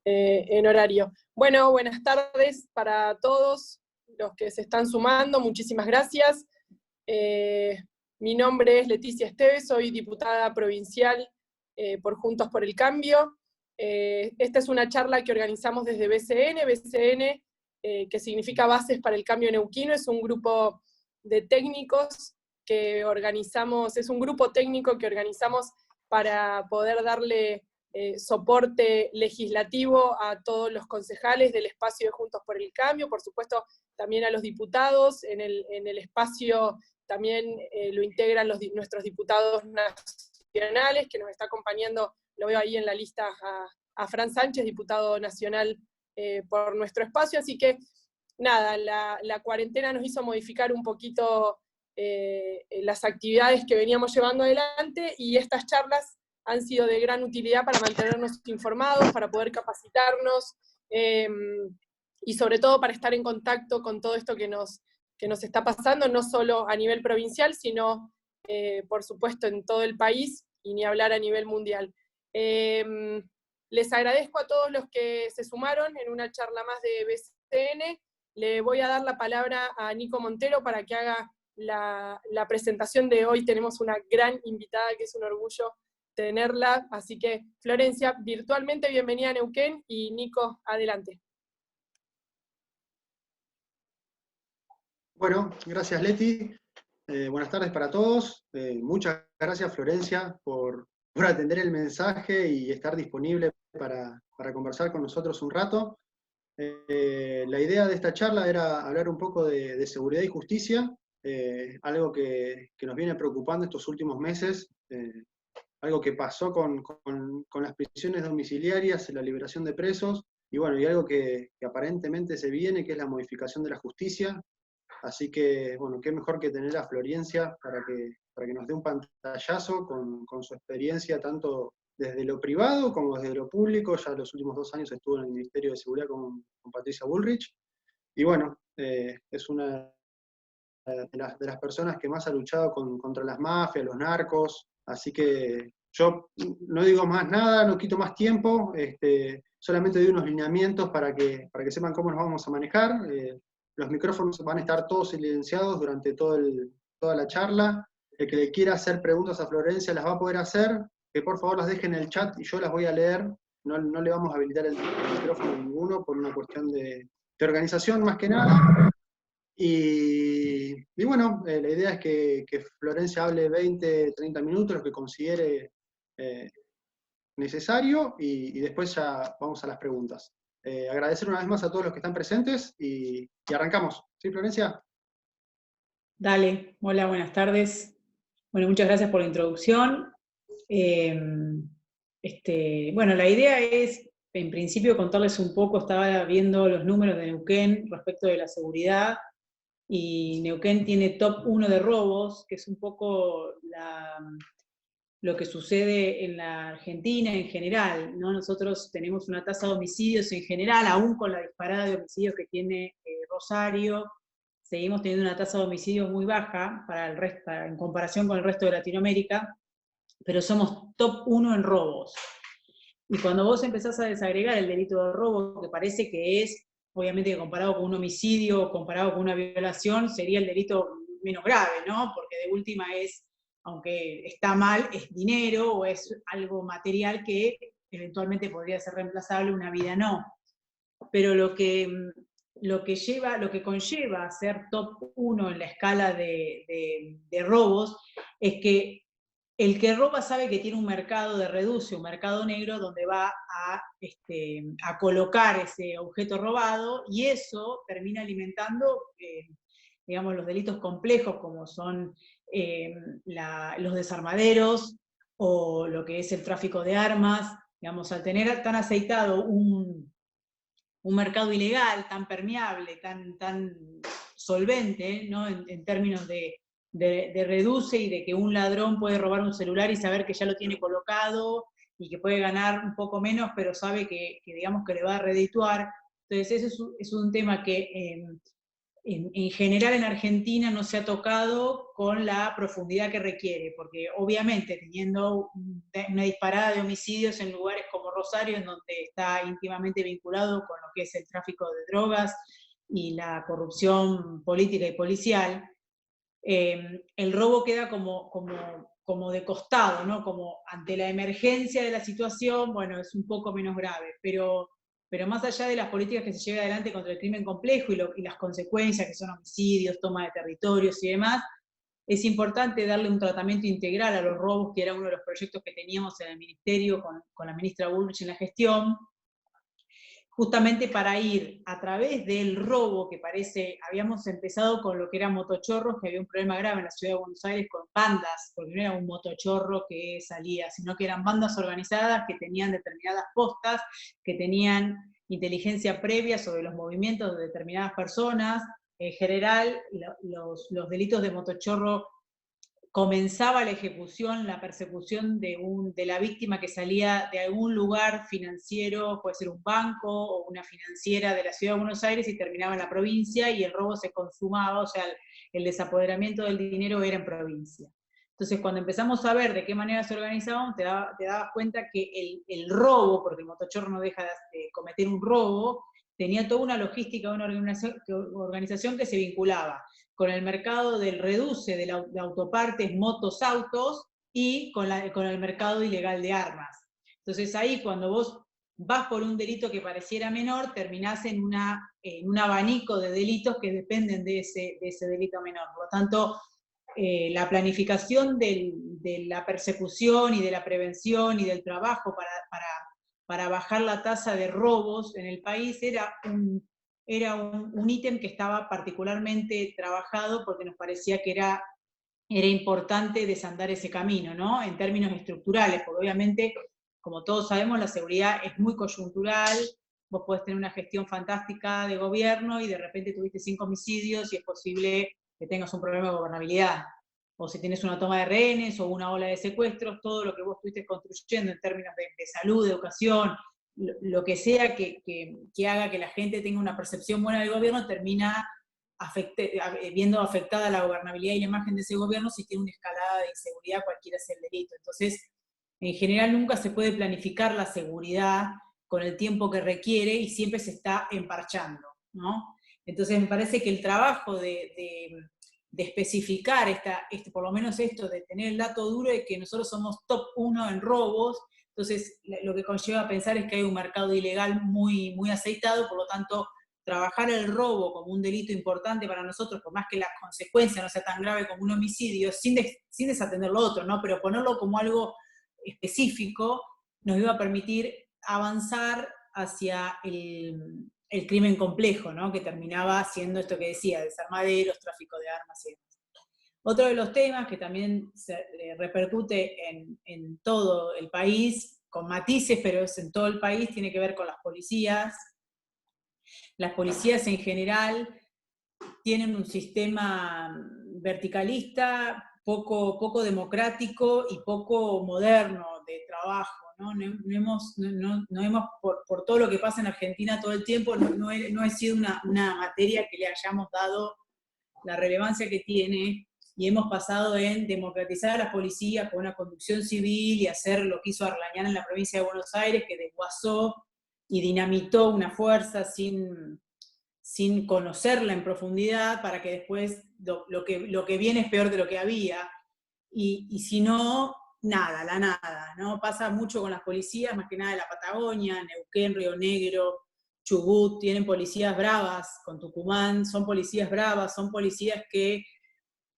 en horario. Bueno, buenas tardes para todos los que se están sumando, muchísimas gracias. Mi nombre es Leticia Esteves, soy diputada provincial por Juntos por el Cambio. Esta es una charla que organizamos desde BCN, que significa Bases para el Cambio Neuquino, es un grupo de técnicos que organizamos, es un grupo técnico que organizamos para poder darle soporte legislativo a todos los concejales del espacio de Juntos por el Cambio, por supuesto también a los diputados, en el espacio también lo integran nuestros diputados nacionales, que nos está acompañando, lo veo ahí en la lista, a Fran Sánchez, diputado nacional por nuestro espacio, así que nada, la cuarentena nos hizo modificar un poquito las actividades que veníamos llevando adelante, y estas charlas han sido de gran utilidad para mantenernos informados, para poder capacitarnos, y sobre todo para estar en contacto con todo esto que nos está pasando, no solo a nivel provincial, sino, por supuesto, en todo el país, y ni hablar a nivel mundial. Les agradezco a todos los que se sumaron en una charla más de BCN. Le voy a dar la palabra a Nico Montero para que haga la presentación de hoy. Tenemos una gran invitada, que es un orgullo tenerla, así que Florencia, virtualmente bienvenida a Neuquén, y Nico, adelante. Bueno, gracias Leti, buenas tardes para todos, muchas gracias Florencia por atender el mensaje y estar disponible para conversar con nosotros un rato. La idea de esta charla era hablar un poco de seguridad y justicia, algo que nos viene preocupando estos últimos meses, algo que pasó con las prisiones domiciliarias, la liberación de presos, y bueno, y algo que aparentemente se viene, que es la modificación de la justicia. Así que, bueno, qué mejor que tener a Florencia para que nos dé un pantallazo con su experiencia, tanto desde lo privado como desde lo público. Ya los últimos 2 años estuvo en el Ministerio de Seguridad con Patricia Bullrich. Y bueno, es una de las personas que más ha luchado contra las mafias, los narcos. Así que yo no digo más nada, no quito más tiempo, solamente doy unos lineamientos para que sepan cómo nos vamos a manejar. Los micrófonos van a estar todos silenciados durante toda la charla. El que le quiera hacer preguntas a Florencia las va a poder hacer, que por favor las dejen en el chat y yo las voy a leer. No le vamos a habilitar el micrófono a ninguno por una cuestión de organización más que nada. Y bueno, la idea es que Florencia hable 20, 30 minutos, lo que considere necesario, y después ya vamos a las preguntas. Agradecer una vez más a todos los que están presentes y arrancamos. ¿Sí, Florencia? Dale, hola, buenas tardes. Bueno, muchas gracias por la introducción. Bueno, la idea es, en principio, contarles un poco. Estaba viendo los números de Neuquén respecto de la seguridad, y Neuquén tiene top 1 de robos, que es un poco lo que sucede en la Argentina en general, ¿no? Nosotros tenemos una tasa de homicidios en general, aún con la disparada de homicidios que tiene Rosario, seguimos teniendo una tasa de homicidios muy baja en comparación con el resto de Latinoamérica, pero somos top 1 en robos. Y cuando vos empezás a desagregar el delito de robo, que parece que es, obviamente, comparado con un homicidio, comparado con una violación, sería el delito menos grave, ¿no? Porque de última es, aunque está mal, es dinero o es algo material que eventualmente podría ser reemplazable, una vida no. Pero lo que conlleva a ser top 1 en la escala de robos es que el que roba sabe que tiene un mercado de reduce, un mercado negro donde va a colocar ese objeto robado, y eso termina alimentando, digamos, los delitos complejos como son los desarmaderos o lo que es el tráfico de armas. Digamos, al tener tan aceitado un mercado ilegal, tan permeable, tan solvente, ¿no? en términos de reduce, y de que un ladrón puede robar un celular y saber que ya lo tiene colocado y que puede ganar un poco menos, pero sabe que digamos que le va a redituar. Entonces eso es un tema que en general en Argentina no se ha tocado con la profundidad que requiere, porque obviamente teniendo una disparada de homicidios en lugares como por Rosario, en donde está íntimamente vinculado con lo que es el tráfico de drogas y la corrupción política y policial, el robo queda como de costado, ¿no? Como ante la emergencia de la situación, bueno, es un poco menos grave, pero más allá de las políticas que se llevan adelante contra el crimen complejo y las consecuencias que son homicidios, toma de territorios y demás, es importante darle un tratamiento integral a los robos, que era uno de los proyectos que teníamos en el Ministerio con la ministra Bullrich en la gestión, justamente para ir a través del robo, que habíamos empezado con lo que eran motochorros, que había un problema grave en la ciudad de Buenos Aires con bandas, porque no era un motochorro que salía, sino que eran bandas organizadas que tenían determinadas postas, que tenían inteligencia previa sobre los movimientos de determinadas personas. En general, los delitos de motochorro, comenzaba la ejecución, la persecución de la víctima que salía de algún lugar financiero, puede ser un banco o una financiera de la ciudad de Buenos Aires, y terminaba en la provincia, y el robo se consumaba, o sea, el desapoderamiento del dinero era en provincia. Entonces, cuando empezamos a ver de qué manera se organizaban, te dabas cuenta que el robo, porque el motochorro no deja de cometer un robo, tenía toda una logística, una organización que se vinculaba con el mercado del reduce de autopartes, motos, autos, y con el mercado ilegal de armas. Entonces ahí, cuando vos vas por un delito que pareciera menor, terminás en un abanico de delitos que dependen de ese delito menor. Por lo tanto, la planificación de la persecución y de la prevención y del trabajo para bajar la tasa de robos en el país era un ítem que estaba particularmente trabajado, porque nos parecía que era importante desandar ese camino, ¿no? En términos estructurales, porque obviamente, como todos sabemos, la seguridad es muy coyuntural. Vos podés tener una gestión fantástica de gobierno y de repente tuviste 5 homicidios y es posible que tengas un problema de gobernabilidad. O si tienes una toma de rehenes o una ola de secuestros, todo lo que vos estuviste construyendo en términos de salud, de educación, lo que sea que haga que la gente tenga una percepción buena del gobierno, termina viendo afectada la gobernabilidad y la imagen de ese gobierno si tiene una escalada de inseguridad, cualquiera sea el delito. Entonces, en general nunca se puede planificar la seguridad con el tiempo que requiere y siempre se está emparchando, ¿no? Entonces me parece que el trabajo de especificar por lo menos esto, de tener el dato duro de que nosotros somos top 1 en robos, entonces lo que conlleva a pensar es que hay un mercado ilegal muy, muy aceitado, por lo tanto, trabajar el robo como un delito importante para nosotros, por más que la consecuencia no sea tan grave como un homicidio, sin desatender lo otro, ¿no? Pero ponerlo como algo específico nos iba a permitir avanzar hacia el crimen complejo, ¿no? Que terminaba siendo esto que decía, desarmaderos, tráfico de armas y demás. Otro de los temas que también repercute en todo el país, con matices, pero es en todo el país, tiene que ver con las policías. Las policías en general tienen un sistema verticalista, poco democrático y poco moderno de trabajo, ¿no? No hemos por todo lo que pasa en Argentina todo el tiempo, no ha sido una materia que le hayamos dado la relevancia que tiene, y hemos pasado en democratizar a las policías con una conducción civil y hacer lo que hizo Arlañán en la provincia de Buenos Aires, que desguazó y dinamitó una fuerza sin conocerla en profundidad, para que después lo que viene es peor de lo que había, y si no, nada, la nada, ¿no? Pasa mucho con las policías, más que nada de la Patagonia, Neuquén, Río Negro, Chubut, tienen policías bravas, con Tucumán, son policías bravas, son policías que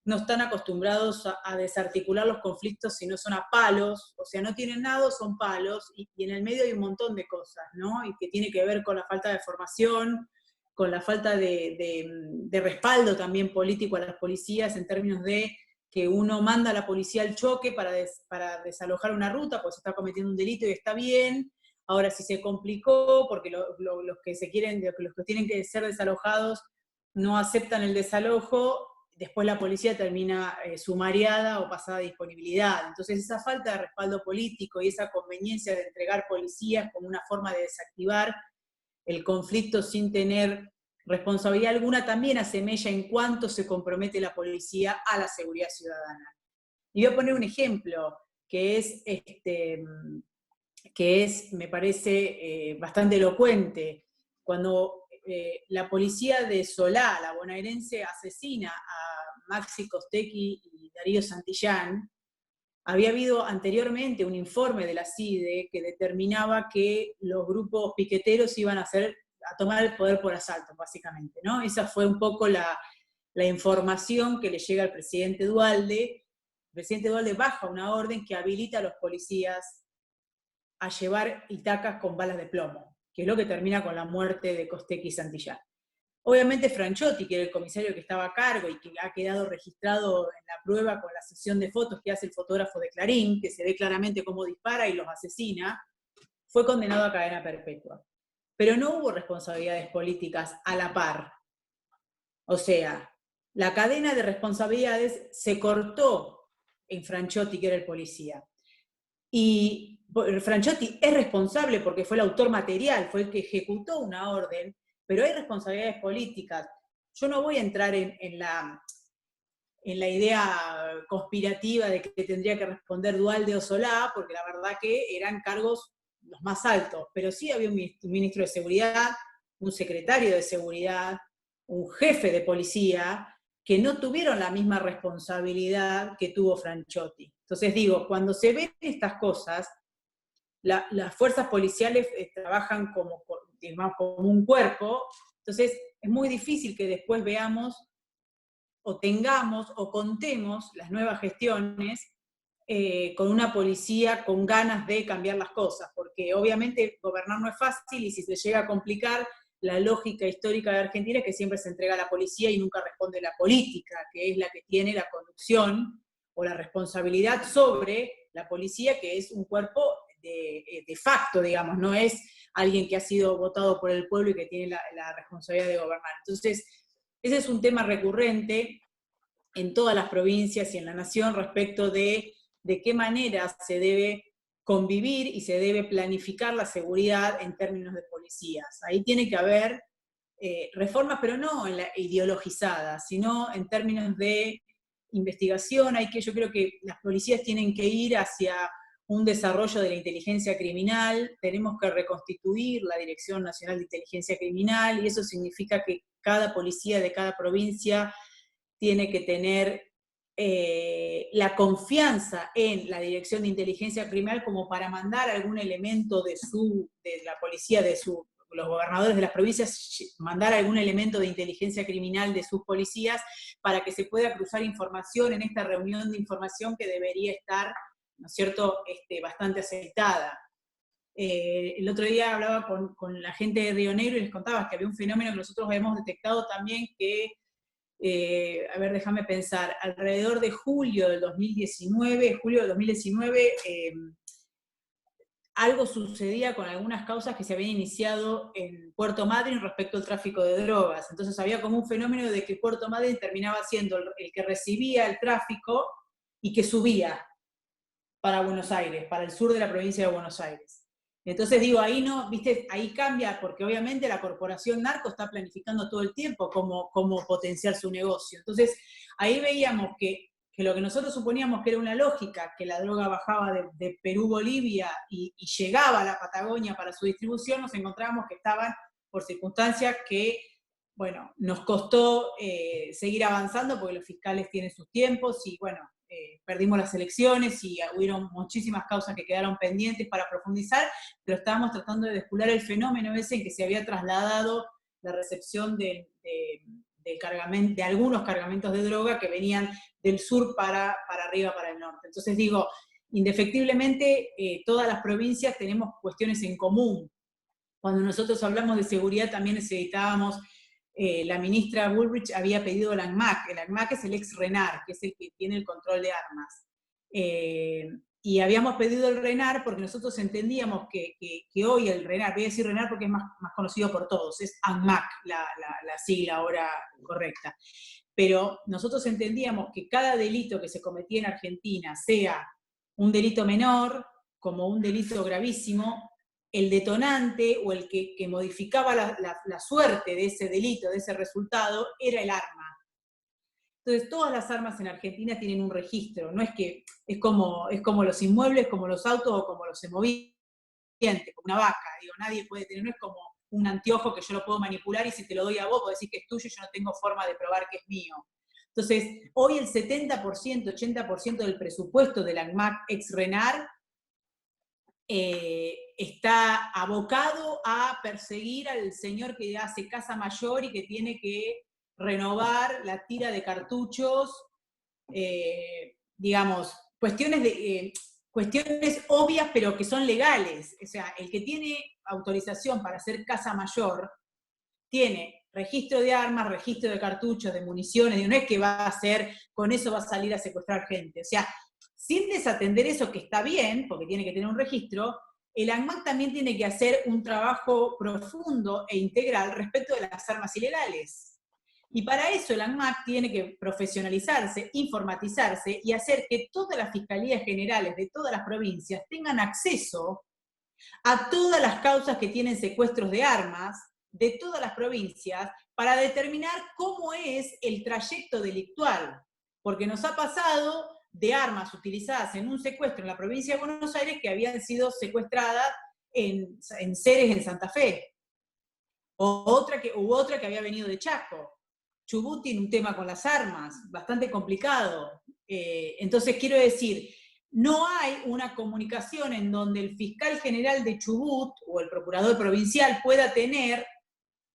no están acostumbrados a desarticular los conflictos, sino son a palos, o sea, no tienen nada, son palos, y en el medio hay un montón de cosas, ¿no? Y que tiene que ver con la falta de formación, con la falta de respaldo también político a las policías, en términos de que uno manda a la policía al choque para desalojar una ruta, pues se está cometiendo un delito y está bien. Ahora, si se complicó, porque los que tienen que ser desalojados no aceptan el desalojo, después la policía termina sumariada o pasada a disponibilidad. Entonces esa falta de respaldo político y esa conveniencia de entregar policías como una forma de desactivar el conflicto sin tener responsabilidad alguna, también asemella en cuánto se compromete la policía a la seguridad ciudadana. Y voy a poner un ejemplo, que es que me parece bastante elocuente. Cuando la policía de Solá, la bonaerense, asesina a Maxi Costecchi y Darío Santillán, había habido anteriormente un informe de la CIDE que determinaba que los grupos piqueteros iban a tomar el poder por asalto, básicamente, ¿no? Esa fue un poco la información que le llega al presidente Duhalde. El presidente Duhalde baja una orden que habilita a los policías a llevar itacas con balas de plomo, que es lo que termina con la muerte de Costecchi y Santillán. Obviamente Franciotti, que era el comisario que estaba a cargo y que ha quedado registrado en la prueba con la sesión de fotos que hace el fotógrafo de Clarín, que se ve claramente cómo dispara y los asesina, fue condenado a cadena perpetua. Pero no hubo responsabilidades políticas a la par. O sea, la cadena de responsabilidades se cortó en Franciotti, que era el policía. Y Franciotti es responsable porque fue el autor material, fue el que ejecutó una orden, pero hay responsabilidades políticas. Yo no voy a entrar en la idea conspirativa de que tendría que responder Duhalde o Solá, porque la verdad que eran cargos los más altos, pero sí había un ministro de Seguridad, un secretario de Seguridad, un jefe de policía, que no tuvieron la misma responsabilidad que tuvo Franciotti. Entonces digo, cuando se ven estas cosas, las fuerzas policiales trabajan como un cuerpo, entonces es muy difícil que después veamos o tengamos o contemos las nuevas gestiones con una policía con ganas de cambiar las cosas, porque obviamente gobernar no es fácil y si se llega a complicar, la lógica histórica de Argentina es que siempre se entrega a la policía y nunca responde la política, que es la que tiene la conducción o la responsabilidad sobre la policía, que es un cuerpo de facto, digamos, no es alguien que ha sido votado por el pueblo y que tiene la responsabilidad de gobernar. Entonces, ese es un tema recurrente en todas las provincias y en la nación respecto de qué manera se debe convivir y se debe planificar la seguridad en términos de policías. Ahí tiene que haber reformas, pero no ideologizadas, sino en términos de investigación. Yo creo que las policías tienen que ir hacia un desarrollo de la inteligencia criminal, tenemos que reconstituir la Dirección Nacional de Inteligencia Criminal, y eso significa que cada policía de cada provincia tiene que tener la confianza en la Dirección de Inteligencia Criminal como para mandar algún elemento de la policía, los gobernadores de las provincias, mandar algún elemento de inteligencia criminal de sus policías para que se pueda cruzar información en esta reunión de información que debería estar, ¿no es cierto?, bastante aceitada. El otro día hablaba con la gente de Río Negro y les contaba que había un fenómeno que nosotros habíamos detectado también que, a ver, déjame pensar, alrededor de julio del 2019, algo sucedía con algunas causas que se habían iniciado en Puerto Madryn respecto al tráfico de drogas. Entonces había como un fenómeno de que Puerto Madryn terminaba siendo el que recibía el tráfico y que subía para Buenos Aires, para el sur de la provincia de Buenos Aires. Entonces digo, ahí no, viste, ahí cambia, porque obviamente la corporación narco está planificando todo el tiempo cómo potenciar su negocio. Entonces ahí veíamos que lo que nosotros suponíamos que era una lógica, que la droga bajaba de Perú, Bolivia y llegaba a la Patagonia para su distribución, nos encontrábamos que estaban por circunstancias que, bueno, nos costó seguir avanzando porque los fiscales tienen sus tiempos y, bueno, perdimos las elecciones y hubieron muchísimas causas que quedaron pendientes para profundizar, pero estábamos tratando de descubrir el fenómeno ese en que se había trasladado la recepción de algunos cargamentos de droga que venían del sur para arriba, para el norte. Entonces digo, indefectiblemente todas las provincias tenemos cuestiones en común. Cuando nosotros hablamos de seguridad también necesitábamos, la ministra Bullrich había pedido el ANMAC. El ANMAC es el ex-RENAR, que es el que tiene el control de armas. Y habíamos pedido el RENAR porque nosotros entendíamos que hoy el RENAR, voy a decir RENAR porque es más conocido por todos, es ANMAC la sigla ahora correcta. Pero nosotros entendíamos que cada delito que se cometía en Argentina, sea un delito menor como un delito gravísimo, el detonante o el que modificaba la suerte de ese delito, de ese resultado, era el arma. Entonces, todas las armas en Argentina tienen un registro, no es que es como los inmuebles, como los autos o como los semovibles. como una vaca, digo, nadie puede tener, no es como un anteojo que yo lo puedo manipular y si te lo doy a vos, podés decir que es tuyo y yo no tengo forma de probar que es mío. Entonces, hoy el 70%, 80% del presupuesto de la ANMAC ex-RENAR está abocado a perseguir al señor que hace casa mayor y que tiene que renovar la tira de cartuchos, digamos, cuestiones obvias pero que son legales. O sea, el que tiene autorización para hacer casa mayor tiene registro de armas, registro de cartuchos, de municiones, y no es que va a hacer, con eso va a salir a secuestrar gente. O sea, sin desatender eso, que está bien, porque tiene que tener un registro, el ANMAC también tiene que hacer un trabajo profundo e integral respecto de las armas ilegales. Y para eso el ANMAC tiene que profesionalizarse, informatizarse y hacer que todas las fiscalías generales de todas las provincias tengan acceso a todas las causas que tienen secuestros de armas de todas las provincias para determinar cómo es el trayecto delictual. Porque nos ha pasado de armas utilizadas en un secuestro en la provincia de Buenos Aires que habían sido secuestradas en Ceres, en Santa Fe. Hubo otra que había venido de Chaco. Chubut tiene un tema con las armas, bastante complicado. Entonces quiero decir, no hay una comunicación en donde el fiscal general de Chubut o el procurador provincial pueda tener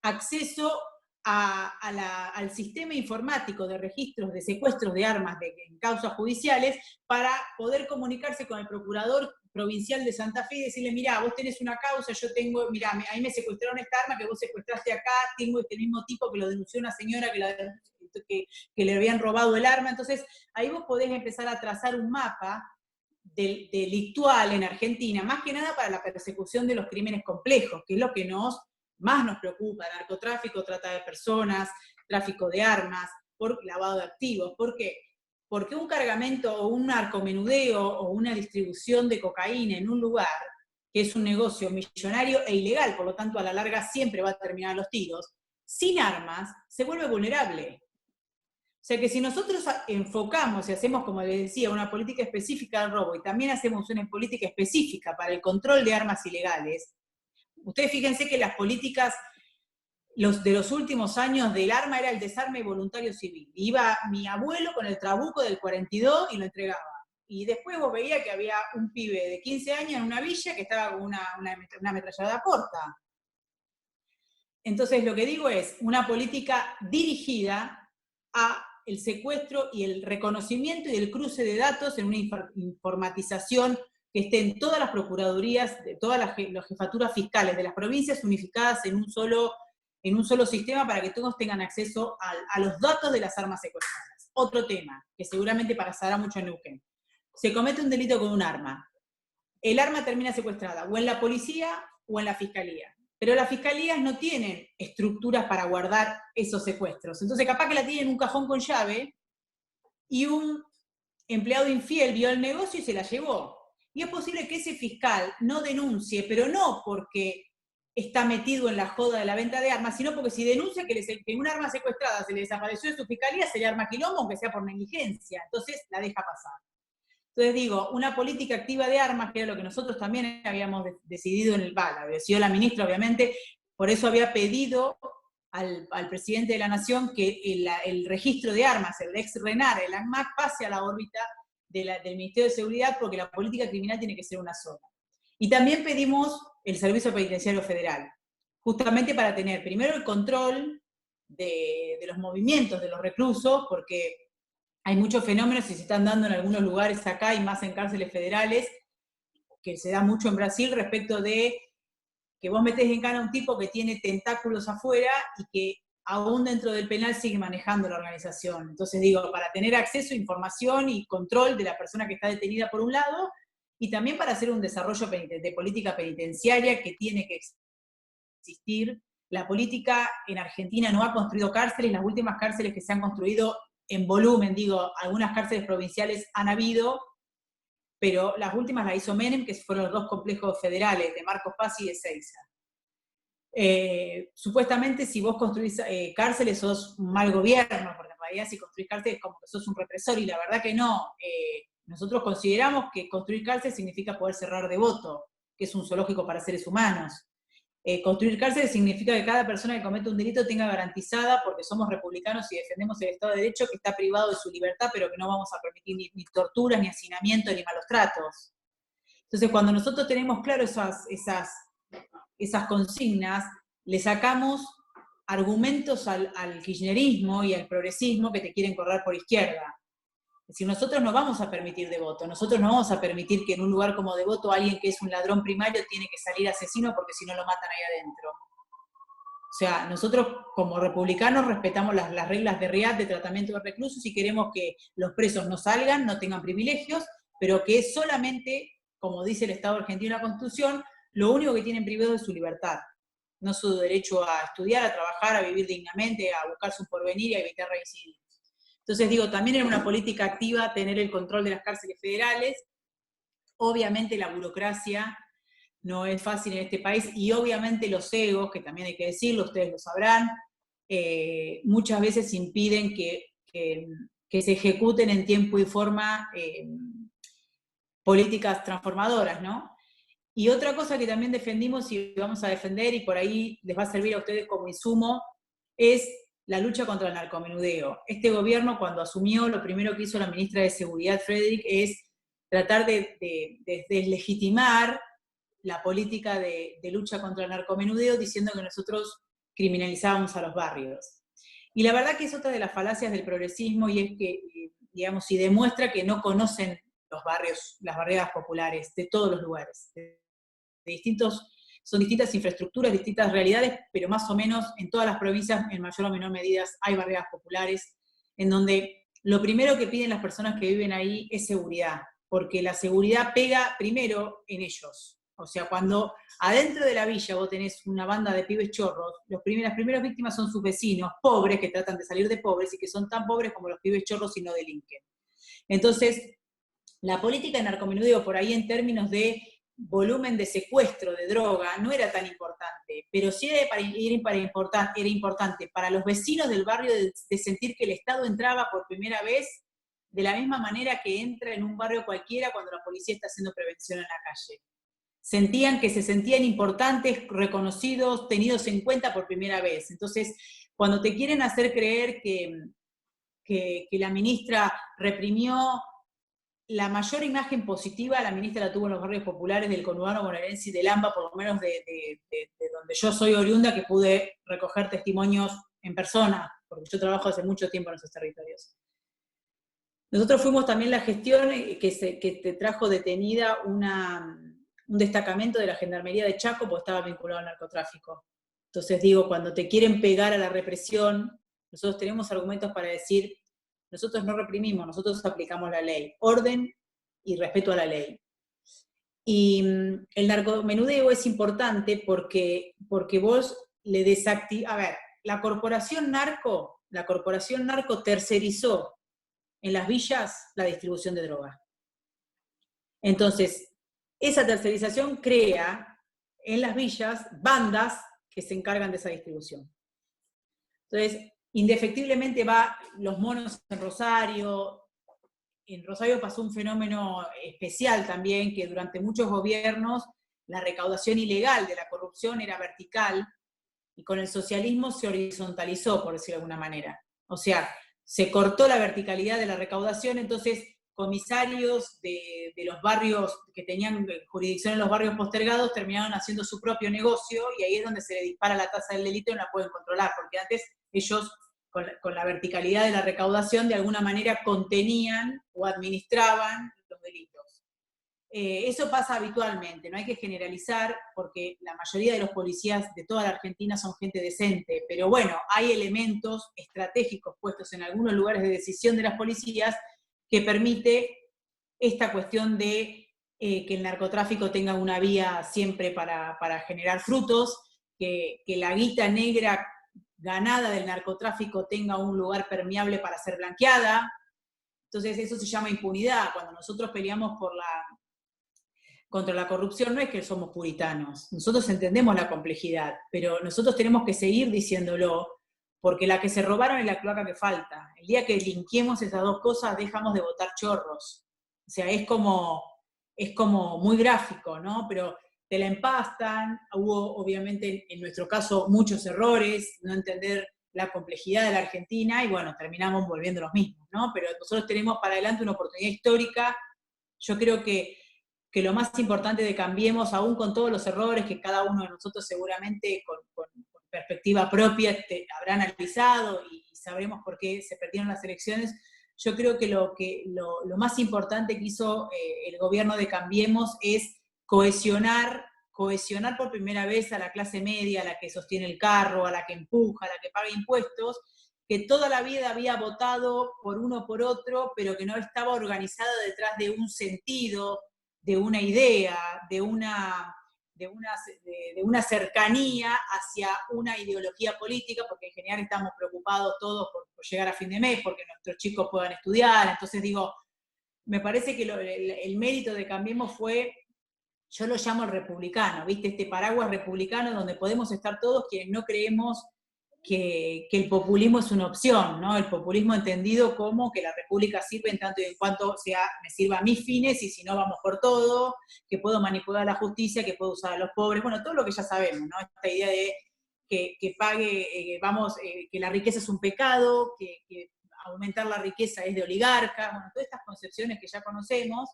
acceso al sistema informático de registros de secuestros de armas en causas judiciales para poder comunicarse con el procurador provincial de Santa Fe y decirle, mirá, vos tenés una causa, yo tengo, mirá, a mí me secuestraron esta arma que vos secuestraste acá, tengo este mismo tipo que lo denunció una señora que le habían robado el arma. Entonces ahí vos podés empezar a trazar un mapa delictual en Argentina, más que nada para la persecución de los crímenes complejos, que es lo que más nos preocupa: narcotráfico, trata de personas, tráfico de armas, lavado de activos. ¿Por qué? Porque un cargamento o un narcomenudeo o una distribución de cocaína en un lugar, que es un negocio millonario e ilegal, por lo tanto a la larga siempre va a terminar los tiros, sin armas, se vuelve vulnerable. O sea que si nosotros enfocamos y hacemos, como les decía, una política específica del robo y también hacemos una política específica para el control de armas ilegales, ustedes fíjense que las políticas de los últimos años del arma era el desarme voluntario civil. Iba mi abuelo con el trabuco del 42 y lo entregaba. Y después vos veías que había un pibe de 15 años en una villa que estaba con una ametralladora corta. Entonces lo que digo es una política dirigida a el secuestro y el reconocimiento y el cruce de datos en una informatización que esté en todas las procuradurías, de todas las jefaturas fiscales de las provincias unificadas en un solo sistema para que todos tengan acceso a los datos de las armas secuestradas. Otro tema, que seguramente pasará mucho en Neuquén. Se comete un delito con un arma. El arma termina secuestrada o en la policía o en la fiscalía. Pero las fiscalías no tienen estructuras para guardar esos secuestros. Entonces capaz que la tienen en un cajón con llave y un empleado infiel vio el negocio y se la llevó. Y es posible que ese fiscal no denuncie, pero no porque está metido en la joda de la venta de armas, sino porque si denuncia que un arma secuestrada se le desapareció de su fiscalía, se le arma quilombo, aunque sea por negligencia. Entonces la deja pasar. Entonces digo, una política activa de armas, que era lo que nosotros también habíamos decidido decidió la ministra, obviamente, por eso había pedido al presidente de la Nación que el registro de armas, el ex-RENAR, el ANMAC, pase a la órbita del Ministerio de Seguridad, porque la política criminal tiene que ser una sola. Y también pedimos el Servicio Penitenciario Federal, justamente para tener primero el control de los movimientos de los reclusos, porque hay muchos fenómenos y se están dando en algunos lugares acá y más en cárceles federales, que se da mucho en Brasil respecto de que vos metés en cana a un tipo que tiene tentáculos afuera y que aún dentro del penal sigue manejando la organización. Entonces digo, para tener acceso a información y control de la persona que está detenida por un lado, y también para hacer un desarrollo de política penitenciaria que tiene que existir. La política en Argentina no ha construido cárceles, las últimas cárceles que se han construido en volumen, digo, algunas cárceles provinciales han habido, pero las últimas las hizo Menem, que fueron los dos complejos federales, de Marcos Paz y de Ezeiza. Supuestamente si vos construís cárceles sos un mal gobierno, porque en realidad si construís cárceles es como que sos un represor, y la verdad que no. Nosotros consideramos que construir cárceles significa poder cerrar devoto, que es un zoológico para seres humanos. Construir cárceles significa que cada persona que comete un delito tenga garantizada, porque somos republicanos y defendemos el Estado de Derecho, que está privado de su libertad, pero que no vamos a permitir ni torturas, ni hacinamiento, ni malos tratos. Entonces, cuando nosotros tenemos claro esas consignas, le sacamos argumentos al kirchnerismo y al progresismo que te quieren correr por izquierda. Es decir, nosotros no vamos a permitir Devoto, nosotros no vamos a permitir que en un lugar como Devoto alguien que es un ladrón primario tiene que salir asesino porque si no lo matan ahí adentro. O sea, nosotros como republicanos respetamos las reglas de READ, de tratamiento de reclusos, y queremos que los presos no salgan, no tengan privilegios, pero que solamente, como dice el Estado argentino en la Constitución, lo único que tienen privado es su libertad, no su derecho a estudiar, a trabajar, a vivir dignamente, a buscar su porvenir y a evitar reincidir. Entonces digo, también era una política activa tener el control de las cárceles federales. Obviamente la burocracia no es fácil en este país, y obviamente los egos, que también hay que decirlo, ustedes lo sabrán, muchas veces impiden que se ejecuten en tiempo y forma políticas transformadoras, ¿no? Y otra cosa que también defendimos y vamos a defender, y por ahí les va a servir a ustedes como insumo, es la lucha contra el narcomenudeo. Este gobierno, cuando asumió, lo primero que hizo la ministra de Seguridad, Frederick, es tratar de deslegitimar la política de lucha contra el narcomenudeo, diciendo que nosotros criminalizábamos a los barrios. Y la verdad que es otra de las falacias del progresismo, y es que, digamos, y demuestra que no conocen los barrios, las barriadas populares de todos los lugares, son distintas infraestructuras, distintas realidades, pero más o menos en todas las provincias, en mayor o menor medida, hay barriadas populares, en donde lo primero que piden las personas que viven ahí es seguridad, porque la seguridad pega primero en ellos. O sea, cuando adentro de la villa vos tenés una banda de pibes chorros, las primeras víctimas son sus vecinos, pobres, que tratan de salir de pobres y que son tan pobres como los pibes chorros y no delinquen. Entonces, la política de narcomenudeo, por ahí en términos de volumen de secuestro de droga, no era tan importante, pero sí era importante para los vecinos del barrio de sentir que el Estado entraba por primera vez de la misma manera que entra en un barrio cualquiera cuando la policía está haciendo prevención en la calle. Sentían que se sentían importantes, reconocidos, tenidos en cuenta por primera vez. Entonces, cuando te quieren hacer creer que la ministra reprimió, la mayor imagen positiva la ministra la tuvo en los barrios populares del conurbano bonaerense y del AMBA, por lo menos de donde yo soy oriunda, que pude recoger testimonios en persona, porque yo trabajo hace mucho tiempo en esos territorios. Nosotros fuimos también la gestión que te trajo detenida un destacamento de la Gendarmería de Chaco, porque estaba vinculado al narcotráfico. Entonces digo, cuando te quieren pegar a la represión, nosotros tenemos argumentos para decir, nosotros no reprimimos, nosotros aplicamos la ley, orden y respeto a la ley. Y el narcomenudeo es importante porque vos le desactivás, a ver, la corporación narco tercerizó en las villas la distribución de droga. Entonces, esa tercerización crea en las villas bandas que se encargan de esa distribución. Entonces, indefectiblemente los monos en Rosario pasó un fenómeno especial también, que durante muchos gobiernos la recaudación ilegal de la corrupción era vertical, y con el socialismo se horizontalizó, por decirlo de alguna manera. O sea, se cortó la verticalidad de la recaudación, entonces comisarios de los barrios que tenían jurisdicción en los barrios postergados terminaron haciendo su propio negocio, y ahí es donde se le dispara la tasa del delito y no la pueden controlar, porque antes ellos, con la verticalidad de la recaudación, de alguna manera contenían o administraban los delitos. Eso pasa habitualmente, no hay que generalizar, porque la mayoría de los policías de toda la Argentina son gente decente, pero bueno, hay elementos estratégicos puestos en algunos lugares de decisión de las policías que permite esta cuestión de que el narcotráfico tenga una vía siempre para generar frutos, que la guita negra ganada del narcotráfico tenga un lugar permeable para ser blanqueada. Entonces eso se llama impunidad. Cuando nosotros peleamos contra la corrupción, no es que somos puritanos, nosotros entendemos la complejidad, pero nosotros tenemos que seguir diciéndolo, porque la que se robaron es la cloaca que falta. El día que linquemos esas dos cosas, dejamos de botar chorros. O sea, es como muy gráfico, ¿no? Pero te la empastan, hubo obviamente en nuestro caso muchos errores, no entender la complejidad de la Argentina, y bueno, terminamos volviendo los mismos, ¿no? Pero nosotros tenemos para adelante una oportunidad histórica. Yo creo que lo más importante de Cambiemos, aún con todos los errores que cada uno de nosotros seguramente con perspectiva propia habrá analizado y sabremos por qué se perdieron las elecciones, yo creo que lo más importante que hizo el gobierno de Cambiemos es cohesionar por primera vez a la clase media, a la que sostiene el carro, a la que empuja, a la que paga impuestos, que toda la vida había votado por uno o por otro, pero que no estaba organizada detrás de un sentido, de una idea, de una cercanía hacia una ideología política, porque en general estamos preocupados todos por llegar a fin de mes, porque nuestros chicos puedan estudiar. Entonces digo, me parece que el mérito de Cambiemos fue, yo lo llamo el republicano, ¿viste? Este paraguas republicano donde podemos estar todos quienes no creemos que el populismo es una opción, ¿no? El populismo entendido como que la república sirve en tanto y en cuanto me sirva a mis fines, y si no vamos por todo, que puedo manipular la justicia, que puedo usar a los pobres, bueno, todo lo que ya sabemos, ¿no? Esta idea de que pague, que la riqueza es un pecado, que aumentar la riqueza es de oligarcas, bueno, todas estas concepciones que ya conocemos,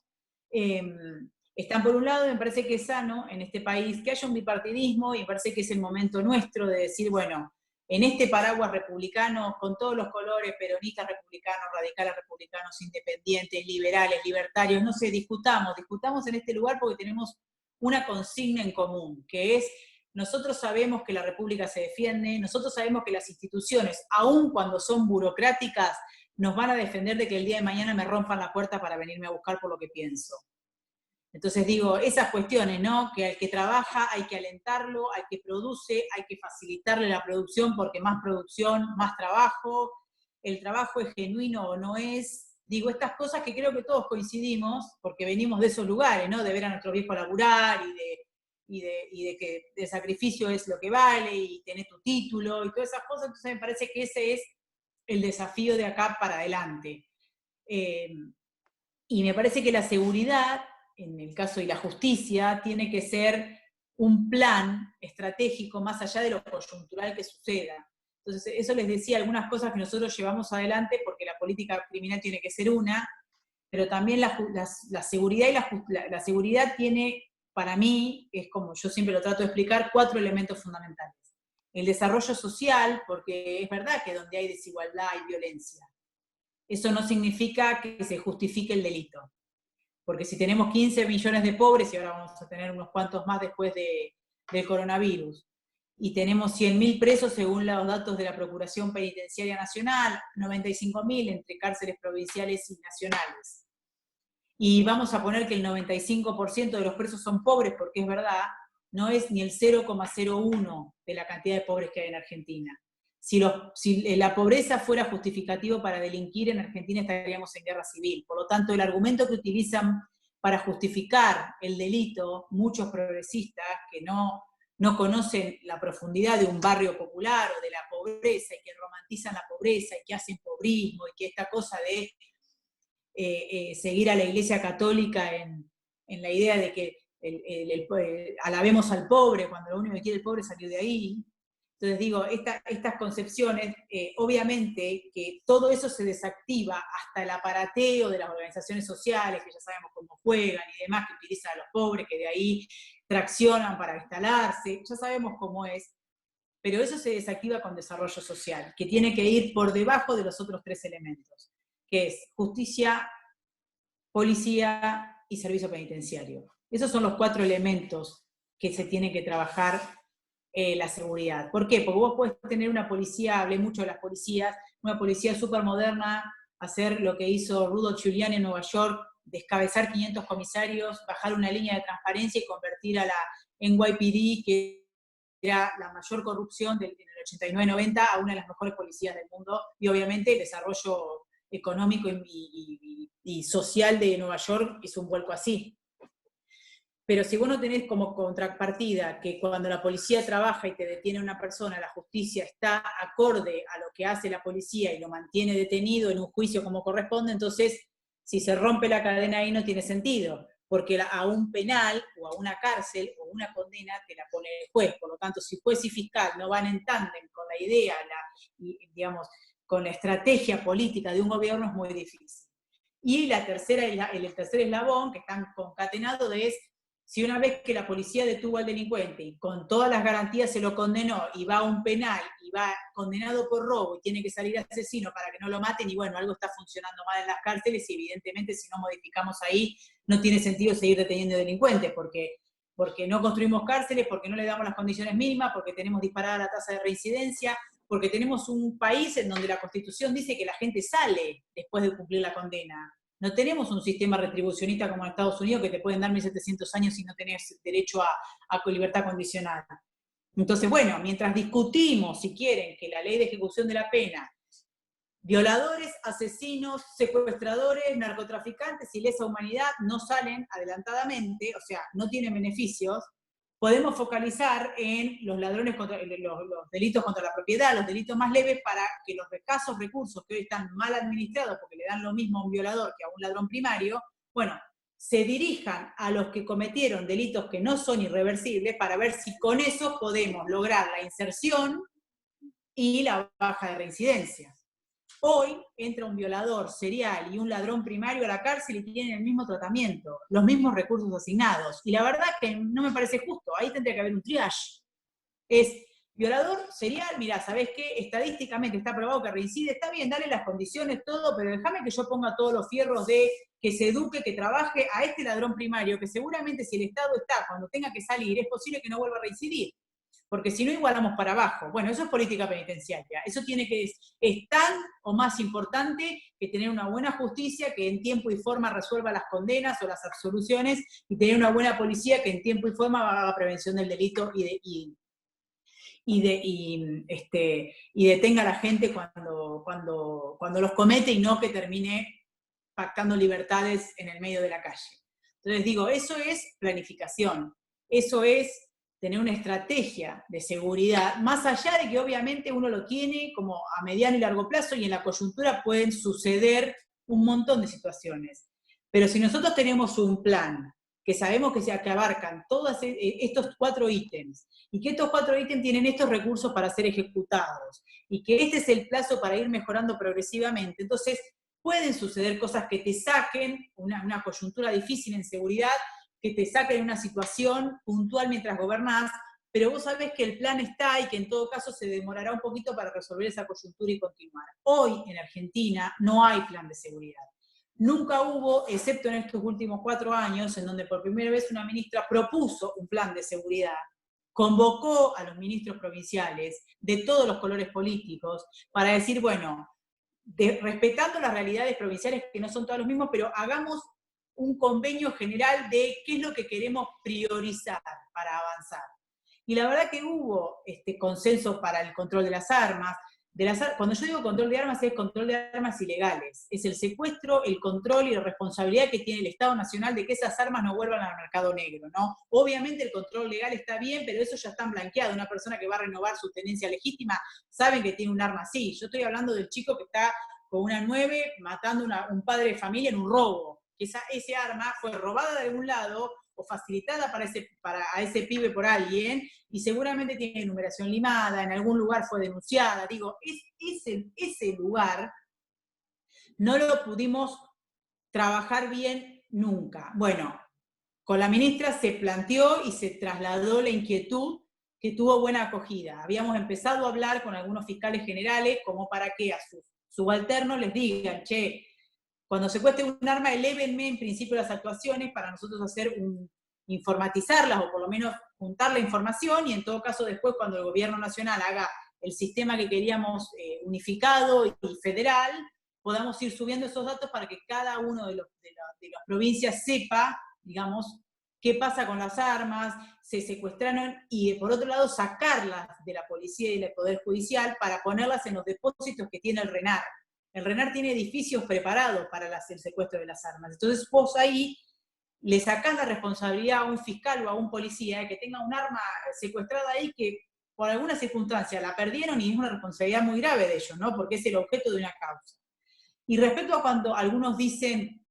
están por un lado, y me parece que es sano en este país que haya un bipartidismo, y me parece que es el momento nuestro de decir, bueno, en este paraguas republicano, con todos los colores, peronistas republicanos, radicales republicanos, independientes, liberales, libertarios, no sé, discutamos en este lugar porque tenemos una consigna en común, que es, nosotros sabemos que la república se defiende, nosotros sabemos que las instituciones, aun cuando son burocráticas, nos van a defender de que el día de mañana me rompan la puerta para venirme a buscar por lo que pienso. Entonces digo, esas cuestiones, ¿no? Que al que trabaja hay que alentarlo, al que produce hay que facilitarle la producción, porque más producción, más trabajo, el trabajo es genuino o no es. Digo, estas cosas que creo que todos coincidimos, porque venimos de esos lugares, ¿no? De ver a nuestros viejos laburar y de que el sacrificio es lo que vale y tener tu título y todas esas cosas. Entonces me parece que ese es el desafío de acá para adelante. Y me parece que la seguridad, en el caso de la justicia, tiene que ser un plan estratégico más allá de lo coyuntural que suceda. Entonces, eso les decía, algunas cosas que nosotros llevamos adelante, porque la política criminal tiene que ser una, pero también la seguridad la seguridad tiene, para mí, es como yo siempre lo trato de explicar, 4 elementos fundamentales. El desarrollo social, porque es verdad que donde hay desigualdad hay violencia. Eso no significa que se justifique el delito. Porque si tenemos 15 millones de pobres, y ahora vamos a tener unos cuantos más después del coronavirus, y tenemos 100.000 presos según los datos de la Procuración Penitenciaria Nacional, 95.000 entre cárceles provinciales y nacionales, y vamos a poner que el 95% de los presos son pobres, porque es verdad, no es ni el 0,01 de la cantidad de pobres que hay en Argentina. Si la pobreza fuera justificativo para delinquir, en Argentina estaríamos en guerra civil. Por lo tanto, el argumento que utilizan para justificar el delito muchos progresistas que no conocen la profundidad de un barrio popular o de la pobreza, y que romantizan la pobreza y que hacen pobrismo, y que esta cosa de seguir a la Iglesia Católica en la idea de que alabemos al pobre cuando lo único que quiere el pobre es salir de ahí. Entonces digo, estas concepciones, obviamente que todo eso se desactiva hasta el aparateo de las organizaciones sociales, que ya sabemos cómo juegan y demás, que utilizan a los pobres, que de ahí traccionan para instalarse, ya sabemos cómo es, pero eso se desactiva con desarrollo social, que tiene que ir por debajo de los otros 3 elementos, que es justicia, policía y servicio penitenciario. Esos son los 4 elementos que se tienen que trabajar la seguridad. ¿Por qué? Porque vos podés tener una policía, hablé mucho de las policías, una policía súper moderna, hacer lo que hizo Rudolph Giuliani en Nueva York, descabezar 500 comisarios, bajar una línea de transparencia y convertir a la NYPD, que era la mayor corrupción del 89-90, a una de las mejores policías del mundo, y obviamente el desarrollo económico y social de Nueva York hizo un vuelco así. Pero si vos no tenés como contrapartida que cuando la policía trabaja y te detiene a una persona, la justicia está acorde a lo que hace la policía y lo mantiene detenido en un juicio como corresponde, entonces si se rompe la cadena ahí no tiene sentido. porque a un penal o a una cárcel o una condena te la pone el juez. Por lo tanto, si juez y fiscal no van en tándem con la idea, digamos, con la estrategia política de un gobierno, es muy difícil. Y el tercer eslabón, que están concatenados, es si una vez que la policía detuvo al delincuente y con todas las garantías se lo condenó y va a un penal y va condenado por robo y tiene que salir asesino para que no lo maten, y bueno, algo está funcionando mal en las cárceles y evidentemente si no modificamos ahí no tiene sentido seguir deteniendo delincuentes porque no construimos cárceles, porque no le damos las condiciones mínimas, porque tenemos disparada la tasa de reincidencia, porque tenemos un país en donde la Constitución dice que la gente sale después de cumplir la condena. No tenemos un sistema retribucionista como en Estados Unidos que te pueden dar 1700 años y no tenés derecho a libertad condicional. Entonces, bueno, mientras discutimos, si quieren, que la ley de ejecución de la pena, violadores, asesinos, secuestradores, narcotraficantes y lesa humanidad no salen adelantadamente, o sea, no tienen beneficios, podemos focalizar en los ladrones, los delitos contra la propiedad, los delitos más leves, para que los escasos recursos que hoy están mal administrados, porque le dan lo mismo a un violador que a un ladrón primario, bueno, se dirijan a los que cometieron delitos que no son irreversibles, para ver si con eso podemos lograr la inserción y la baja de reincidencia. Hoy entra un violador serial y un ladrón primario a la cárcel y tienen el mismo tratamiento, los mismos recursos asignados. Y la verdad que no me parece justo, ahí tendría que haber un triage. Es violador serial, mirá, ¿sabés qué? Estadísticamente está probado que reincide, está bien, dale las condiciones, todo, pero déjame que yo ponga todos los fierros de que se eduque, que trabaje a este ladrón primario, que seguramente si el Estado está, cuando tenga que salir, es posible que no vuelva a reincidir. Porque si no igualamos para abajo. Bueno, eso es política penitenciaria. Eso es tan o más importante que tener una buena justicia que en tiempo y forma resuelva las condenas o las absoluciones, y tener una buena policía que en tiempo y forma haga prevención del delito y detenga a la gente cuando los comete, y no que termine pactando libertades en el medio de la calle. Entonces digo, eso es planificación, eso es tener una estrategia de seguridad, más allá de que obviamente uno lo tiene como a mediano y largo plazo, y en la coyuntura pueden suceder un montón de situaciones. Pero si nosotros tenemos un plan, que sabemos que abarcan todos estos 4 ítems, y que estos 4 ítems tienen estos recursos para ser ejecutados, y que este es el plazo para ir mejorando progresivamente, entonces pueden suceder cosas que te saquen una coyuntura difícil en seguridad, que te saquen una situación puntual mientras gobernás, pero vos sabés que el plan está y que en todo caso se demorará un poquito para resolver esa coyuntura y continuar. Hoy en Argentina no hay plan de seguridad. Nunca hubo, excepto en estos últimos 4 años, en donde por primera vez una ministra propuso un plan de seguridad, convocó a los ministros provinciales de todos los colores políticos para decir, bueno, respetando las realidades provinciales que no son todos los mismos, pero hagamos un convenio general de qué es lo que queremos priorizar para avanzar. Y la verdad que hubo consenso para el control de las armas. Cuando yo digo control de armas, es control de armas ilegales. Es el secuestro, el control y la responsabilidad que tiene el Estado Nacional de que esas armas no vuelvan al mercado negro, ¿no? Obviamente el control legal está bien, pero eso ya está blanqueado. Una persona que va a renovar su tenencia legítima sabe que tiene un arma así. Yo estoy hablando del chico que está con una 9 matando a un padre de familia en un robo. Ese arma fue robada de algún lado o facilitada a ese pibe por alguien, y seguramente tiene numeración limada, en algún lugar fue denunciada. Digo, ese lugar no lo pudimos trabajar bien nunca. Bueno, con la ministra se planteó y se trasladó la inquietud, que tuvo buena acogida. Habíamos empezado a hablar con algunos fiscales generales como para que a sus subalternos les digan, che, cuando secuestre un arma, elévenme en principio las actuaciones para nosotros informatizarlas, o por lo menos juntar la información, y en todo caso después, cuando el gobierno nacional haga el sistema que queríamos unificado y federal, podamos ir subiendo esos datos para que cada uno de las provincias sepa, digamos, qué pasa con las armas, se secuestraron, y por otro lado sacarlas de la policía y del Poder Judicial para ponerlas en los depósitos que tiene el RENAR. El RENAR tiene edificios preparados para el secuestro de las armas. Entonces vos ahí le sacás la responsabilidad a un fiscal o a un policía de que tenga un arma secuestrada ahí que por alguna circunstancia la perdieron, y es una responsabilidad muy grave de ellos, ¿no? Porque es el objeto de una causa. Y respecto a cuando algunos dicen,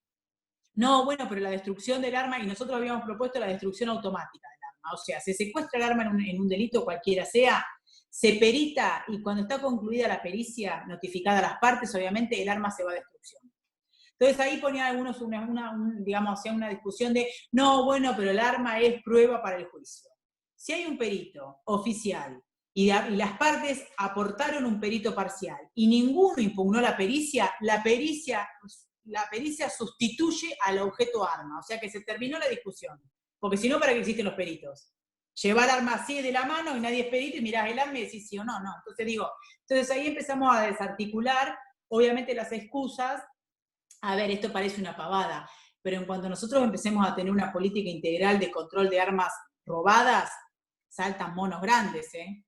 no, bueno, pero la destrucción del arma, y nosotros habíamos propuesto la destrucción automática del arma, o sea, se secuestra el arma en un delito cualquiera sea, se perita, y cuando está concluida la pericia, notificada a las partes, obviamente el arma se va a destrucción. Entonces ahí ponían algunos digamos, hacían una discusión de, no, bueno, pero el arma es prueba para el juicio. Si hay un perito oficial y las partes aportaron un perito parcial y ninguno impugnó la pericia sustituye al objeto arma, o sea que se terminó la discusión. Porque si no, ¿para qué existen los peritos? Llevar arma así de la mano y nadie es perito y mirás el arma y decís sí o no, no. Entonces ahí empezamos a desarticular, obviamente, las excusas. A ver, esto parece una pavada, pero en cuanto nosotros empecemos a tener una política integral de control de armas robadas, saltan monos grandes, ¿eh?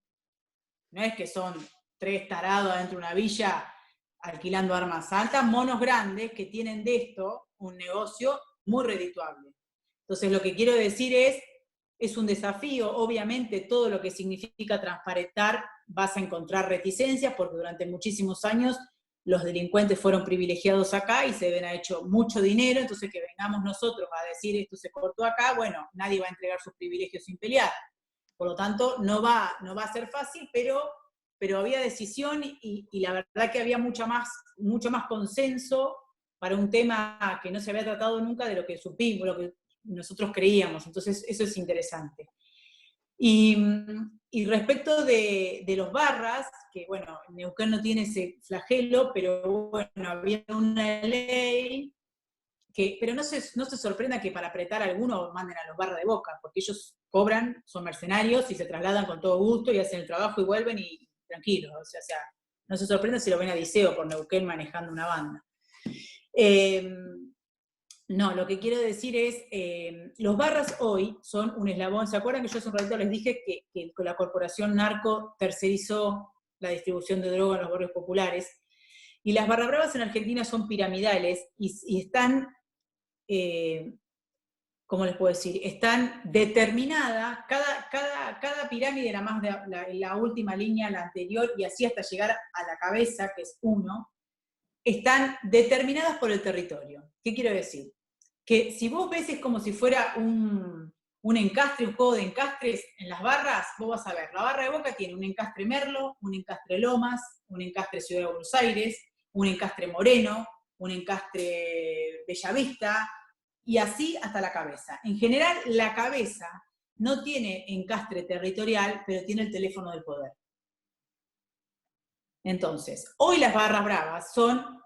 No es que son 3 tarados adentro de una villa alquilando armas, saltan monos grandes que tienen de esto un negocio muy redituable. Entonces lo que quiero decir es un desafío, obviamente todo lo que significa transparentar vas a encontrar reticencias, porque durante muchísimos años los delincuentes fueron privilegiados acá y se ha hecho mucho dinero, entonces que vengamos nosotros a decir esto se cortó acá, bueno, nadie va a entregar sus privilegios sin pelear. Por lo tanto, no va a ser fácil, pero había decisión y la verdad que había mucho más consenso para un tema que no se había tratado nunca de lo que supimos, lo que nosotros creíamos. Entonces, eso es interesante. Y respecto de los barras, que bueno, Neuquén no tiene ese flagelo, pero bueno, había una ley pero no se sorprenda que para apretar a alguno manden a los barras de Boca, porque ellos cobran, son mercenarios y se trasladan con todo gusto y hacen el trabajo y vuelven y tranquilos. O sea, no se sorprenda si lo ven a Diceo por Neuquén manejando una banda. No, lo que quiero decir es, los barras hoy son un eslabón. ¿Se acuerdan que yo hace un ratito les dije que la corporación narco tercerizó la distribución de droga en los barrios populares? Y las barra bravas en Argentina son piramidales y están, ¿cómo les puedo decir? Están determinadas, cada pirámide, la última línea, la anterior, y así hasta llegar a la cabeza, que es 1, están determinadas por el territorio. ¿Qué quiero decir? Que si vos ves es como si fuera un encastre, un juego de encastres en las barras, vos vas a ver, la barra de Boca tiene un encastre Merlo, un encastre Lomas, un encastre Ciudad de Buenos Aires, un encastre Moreno, un encastre Bellavista, y así hasta la cabeza. En general, la cabeza no tiene encastre territorial, pero tiene el teléfono del poder. Entonces, hoy las barras bravas son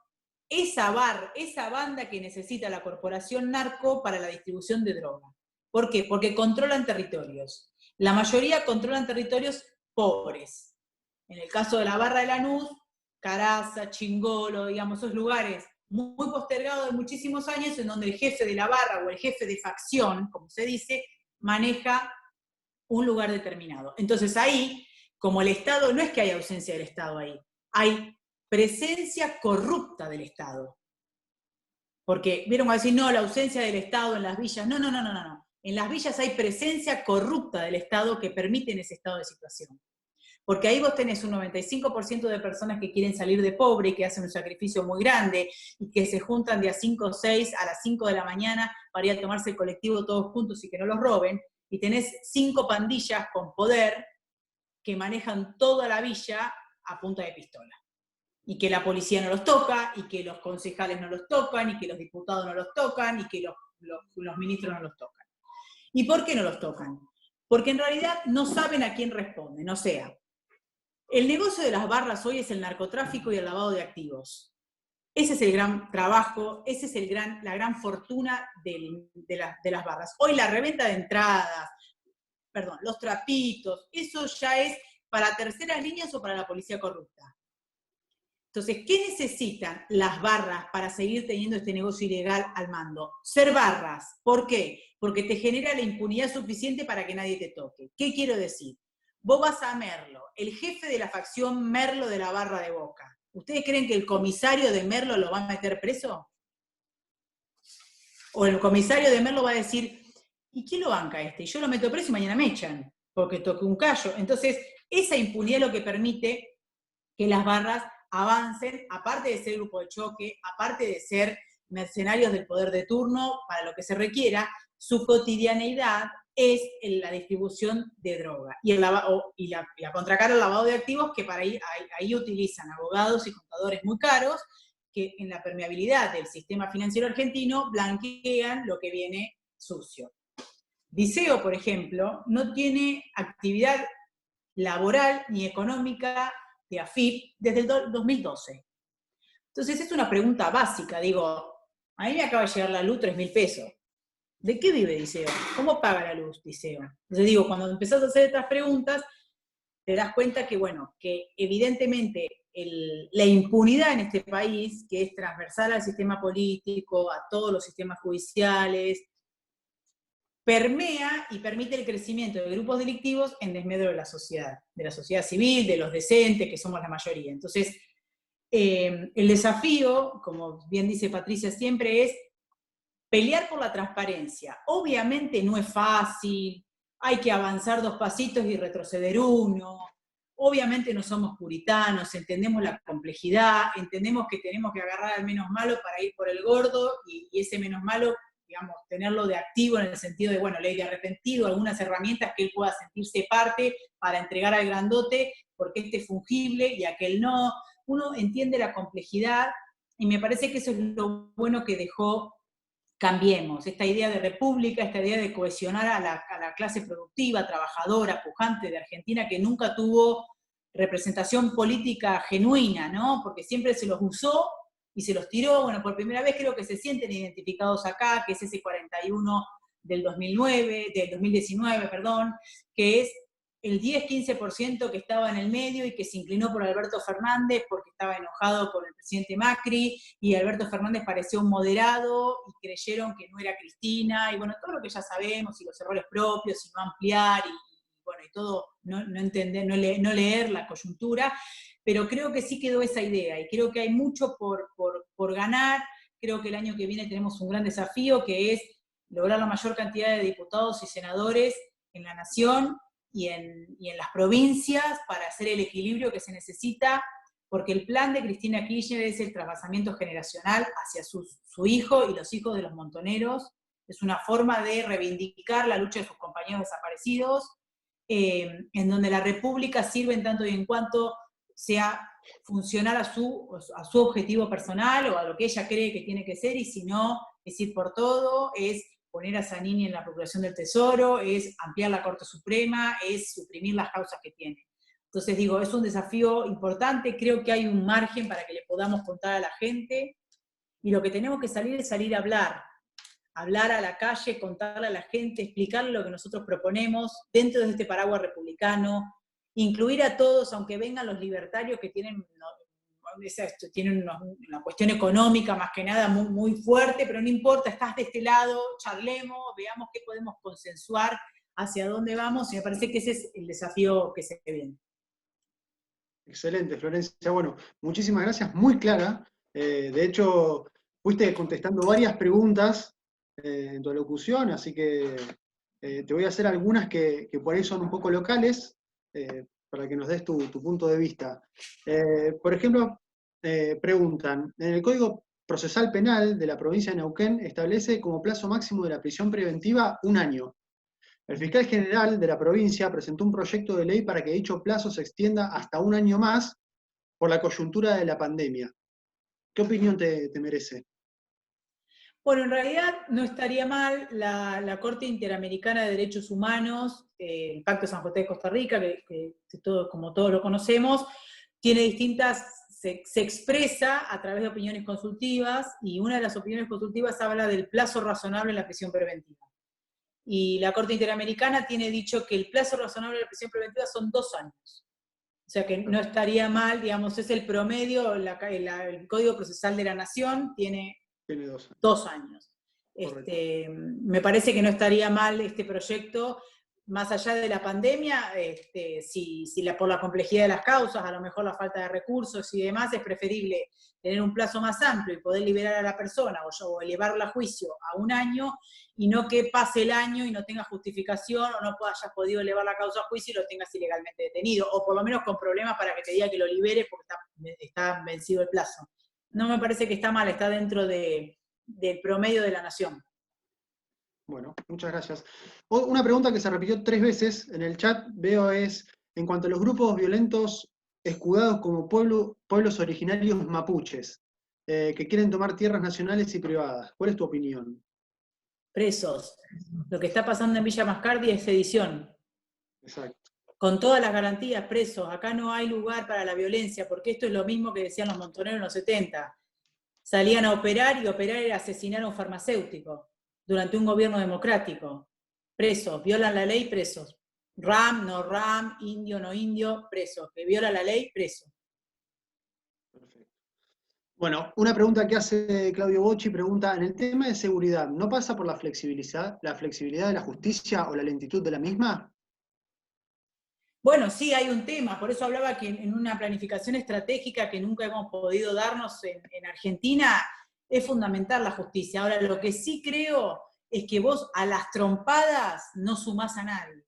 esa banda que necesita la corporación narco para la distribución de droga. ¿Por qué? Porque controlan territorios. La mayoría controlan territorios pobres. En el caso de la barra de Lanús, Caraza, Chingolo, digamos, esos lugares muy postergados de muchísimos años, en donde el jefe de la barra o el jefe de facción, como se dice, maneja un lugar determinado. Entonces ahí, como el Estado, no es que haya ausencia del Estado ahí, hay presencia corrupta del Estado. Porque vieron a decir, no, la ausencia del Estado en las villas. No. En las villas hay presencia corrupta del Estado que permiten ese estado de situación. Porque ahí vos tenés un 95% de personas que quieren salir de pobre y que hacen un sacrificio muy grande y que se juntan de a 5 o 6 a las 5 de la mañana para ir a tomarse el colectivo todos juntos y que no los roben. Y tenés 5 pandillas con poder que manejan toda la villa a punta de pistola. Y que la policía no los toca, y que los concejales no los tocan, y que los diputados no los tocan, y que los ministros no los tocan. ¿Y por qué no los tocan? Porque en realidad no saben a quién responden. O sea, el negocio de las barras hoy es el narcotráfico y el lavado de activos. Ese es el gran trabajo, esa es la gran fortuna de las barras. Hoy la reventa de entradas, los trapitos, eso ya es para terceras líneas o para la policía corrupta. Entonces, ¿qué necesitan las barras para seguir teniendo este negocio ilegal al mando? Ser barras. ¿Por qué? Porque te genera la impunidad suficiente para que nadie te toque. ¿Qué quiero decir? Vos vas a Merlo, el jefe de la facción Merlo de la barra de Boca. ¿Ustedes creen que el comisario de Merlo lo va a meter preso? O el comisario de Merlo va a decir, ¿y quién lo banca este? Yo lo meto preso y mañana me echan, porque toqué un callo. Entonces, esa impunidad es lo que permite que las barras avancen, aparte de ser grupo de choque, aparte de ser, mercenarios del poder de turno para lo que se requiera. Su cotidianeidad es la distribución de droga y la contracara, el lavado de activos, que para ahí utilizan abogados y contadores muy caros, que en la permeabilidad del sistema financiero argentino blanquean lo que viene sucio. Diceo, por ejemplo, no tiene actividad laboral ni económica de AFIP desde el 2012. Entonces es una pregunta básica, digo, a mí me acaba de llegar la luz 3.000 pesos. ¿De qué vive Diceo? ¿Cómo paga la luz Diceo? Entonces digo, cuando empezás a hacer estas preguntas, te das cuenta que, bueno, que evidentemente la impunidad en este país, que es transversal al sistema político, a todos los sistemas judiciales, permea y permite el crecimiento de grupos delictivos en desmedro de la sociedad civil, de los decentes, que somos la mayoría. Entonces, el desafío, como bien dice Patricia siempre, es pelear por la transparencia. Obviamente no es fácil, hay que avanzar 2 pasitos y retroceder 1. Obviamente no somos puritanos, entendemos la complejidad, entendemos que tenemos que agarrar al menos malo para ir por el gordo, y ese menos malo, digamos, tenerlo de activo en el sentido de, bueno, ley de arrepentido, algunas herramientas que él pueda sentirse parte para entregar al grandote, porque este es fungible y aquel no. Uno entiende la complejidad, y me parece que eso es lo bueno que dejó Cambiemos, esta idea de república, esta idea de cohesionar a la clase productiva, trabajadora, pujante de Argentina, que nunca tuvo representación política genuina, ¿no? Porque siempre se los usó y se los tiró. Bueno, por primera vez creo que se sienten identificados acá, que es ese 41 del 2019, que es el 10-15% que estaba en el medio y que se inclinó por Alberto Fernández porque estaba enojado con el presidente Macri, y Alberto Fernández pareció un moderado y creyeron que no era Cristina, y bueno, todo lo que ya sabemos, y los errores propios, y no ampliar, y bueno, y todo, no entender, no leer la coyuntura, pero creo que sí quedó esa idea, y creo que hay mucho por ganar. Creo que el año que viene tenemos un gran desafío, que es lograr la mayor cantidad de diputados y senadores en la nación y en las provincias para hacer el equilibrio que se necesita, porque el plan de Cristina Kirchner es el trasvasamiento generacional hacia su hijo y los hijos de los montoneros. Es una forma de reivindicar la lucha de sus compañeros desaparecidos, en donde la república sirve en tanto y en cuanto sea funcional a su objetivo personal o a lo que ella cree que tiene que ser, y si no, es ir por todo, es poner a Zanini en la Procuración del Tesoro, es ampliar la Corte Suprema, es suprimir las causas que tiene. Entonces digo, es un desafío importante, creo que hay un margen para que le podamos contar a la gente, y lo que tenemos que salir es salir a hablar a la calle, contarle a la gente, explicarle lo que nosotros proponemos dentro de este paraguas republicano, incluir a todos, aunque vengan los libertarios que tienen una cuestión económica más que nada muy, muy fuerte, pero no importa, estás de este lado, charlemos, veamos qué podemos consensuar, hacia dónde vamos, y me parece que ese es el desafío que se viene. Excelente, Florencia. Bueno, muchísimas gracias, muy clara. De hecho, fuiste contestando varias preguntas en tu alocución, así que te voy a hacer algunas que por ahí son un poco locales, para que nos des tu punto de vista. Por ejemplo, preguntan, en el Código Procesal Penal de la provincia de Neuquén establece como plazo máximo de la prisión preventiva 1 año. El fiscal general de la provincia presentó un proyecto de ley para que dicho plazo se extienda hasta 1 año más por la coyuntura de la pandemia. ¿Qué opinión te merece? Bueno, en realidad no estaría mal. La Corte Interamericana de Derechos Humanos, el Pacto de San José de Costa Rica, que como todos lo conocemos, tiene se expresa a través de opiniones consultivas, y una de las opiniones consultivas habla del plazo razonable en la prisión preventiva. Y la Corte Interamericana tiene dicho que el plazo razonable de la prisión preventiva son 2 años. O sea que no estaría mal, digamos, es el promedio, el Código Procesal de la Nación tiene 2 años. Me parece que no estaría mal este proyecto, más allá de la pandemia, por la complejidad de las causas, a lo mejor la falta de recursos y demás, es preferible tener un plazo más amplio y poder liberar a la persona o elevarla a juicio a 1 año, y no que pase el año y no tenga justificación, o no hayas podido elevar la causa a juicio y lo tengas ilegalmente detenido, o por lo menos con problemas para que te diga que lo libere porque está vencido el plazo. No me parece que está mal, está dentro de del promedio de la nación. Bueno, muchas gracias. Una pregunta que se repitió 3 veces en el chat, veo es, en cuanto a los grupos violentos escudados como pueblos originarios mapuches, que quieren tomar tierras nacionales y privadas, ¿cuál es tu opinión? Presos. Lo que está pasando en Villa Mascardi es sedición. Exacto. Con todas las garantías, presos. Acá no hay lugar para la violencia, porque esto es lo mismo que decían los montoneros en los 70. Salían a operar y operar era asesinar a un farmacéutico durante un gobierno democrático. Presos, violan la ley, presos. RAM, no RAM, indio, no indio, presos. Que viola la ley, preso. Perfecto. Bueno, una pregunta que hace Claudio Bocci, pregunta, en el tema de seguridad, ¿no pasa por la flexibilidad de la justicia o la lentitud de la misma? Bueno, sí, hay un tema, por eso hablaba que en una planificación estratégica que nunca hemos podido darnos en Argentina, es fundamental la justicia. Ahora, lo que sí creo es que vos a las trompadas no sumás a nadie.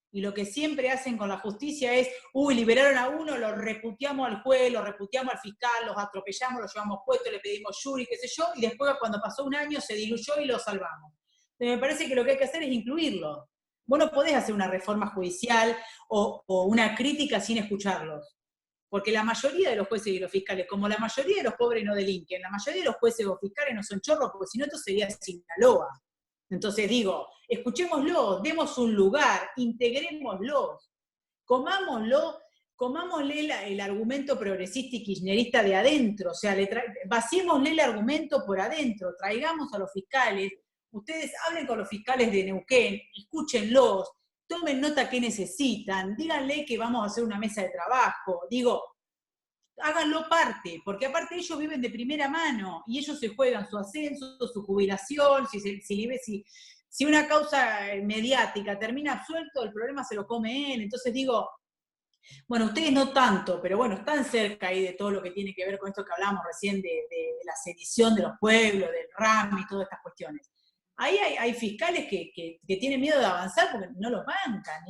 Y lo que siempre hacen con la justicia es, liberaron a uno, lo reputeamos al juez, lo reputeamos al fiscal, los atropellamos, los llevamos puestos, le pedimos jury, qué sé yo, y después cuando pasó un año se diluyó y lo salvamos. Entonces, me parece que lo que hay que hacer es incluirlo. Vos no podés hacer una reforma judicial o una crítica sin escucharlos. Porque la mayoría de los jueces y los fiscales, como la mayoría de los pobres no delinquen, la mayoría de los jueces o fiscales no son chorros, porque si no esto sería Sinaloa. Entonces digo, escuchémoslos, demos un lugar, integrémoslos, comámosle el argumento progresista y kirchnerista de adentro, o sea, vaciémosle el argumento por adentro, traigamos a los fiscales, ustedes hablen con los fiscales de Neuquén, escúchenlos, tomen nota que necesitan, díganle que vamos a hacer una mesa de trabajo, digo, háganlo parte, porque aparte ellos viven de primera mano, y ellos se juegan su ascenso, su jubilación, si una causa mediática termina absuelto, el problema se lo come él, entonces digo, bueno, ustedes no tanto, pero bueno, están cerca ahí de todo lo que tiene que ver con esto que hablábamos recién de la sedición de los pueblos, del RAM y todas estas cuestiones. Ahí hay fiscales que tienen miedo de avanzar porque no los bancan.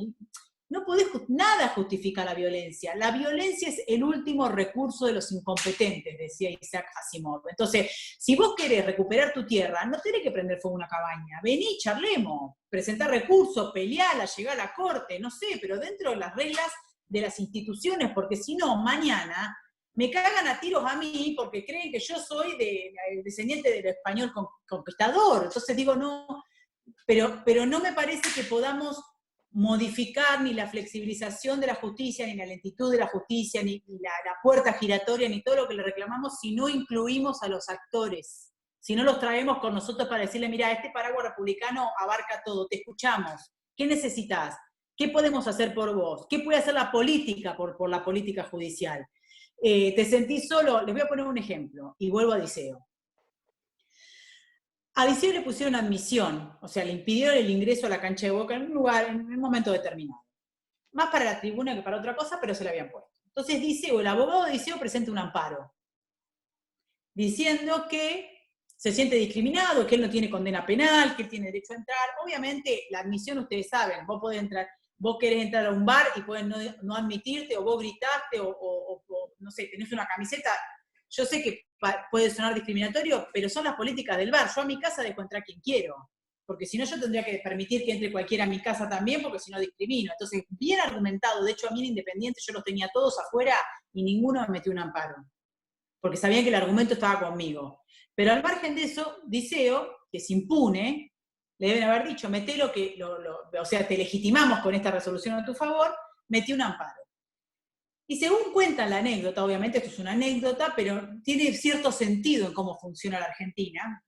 No podés, nada justifica la violencia. La violencia es el último recurso de los incompetentes, decía Isaac Asimov. Entonces, si vos querés recuperar tu tierra, no tenés que prender fuego a una cabaña. Vení, charlemos, presentar recursos, peleala, llegar a la corte, no sé, pero dentro de las reglas de las instituciones, porque si no, mañana me cagan a tiros a mí porque creen que yo soy descendiente del español conquistador. Entonces digo, no, pero no me parece que podamos modificar ni la flexibilización de la justicia, ni la lentitud de la justicia, ni la puerta giratoria, ni todo lo que le reclamamos, si no incluimos a los actores, si no los traemos con nosotros para decirle, mira, este paraguas republicano abarca todo, te escuchamos, ¿qué necesitas? ¿Qué podemos hacer por vos? ¿Qué puede hacer la política por la política judicial? ¿Te sentís solo? Les voy a poner un ejemplo, y vuelvo a Diceo. A Diceo le pusieron admisión, o sea, le impidieron el ingreso a la cancha de Boca en un lugar, en un momento determinado. Más para la tribuna que para otra cosa, pero se le habían puesto. Entonces Diceo, el abogado de Diceo presenta un amparo, diciendo que se siente discriminado, que él no tiene condena penal, que él tiene derecho a entrar. Obviamente, la admisión, ustedes saben, vos podés entrar, vos querés entrar a un bar y pueden no admitirte, o vos gritaste, o no sé, tenés una camiseta. Yo sé que puede sonar discriminatorio, pero son las políticas del bar. Yo a mi casa dejo entrar quien quiero, porque si no yo tendría que permitir que entre cualquiera a mi casa también, porque si no discrimino. Entonces, bien argumentado, de hecho a mí en Independiente yo los tenía todos afuera y ninguno me metió un amparo, porque sabían que el argumento estaba conmigo. Pero al margen de eso, Diceo, que es impune, le deben haber dicho, metelo o sea, te legitimamos con esta resolución a tu favor, metí un amparo. Y según cuentan la anécdota, obviamente esto es una anécdota, pero tiene cierto sentido en cómo funciona la Argentina,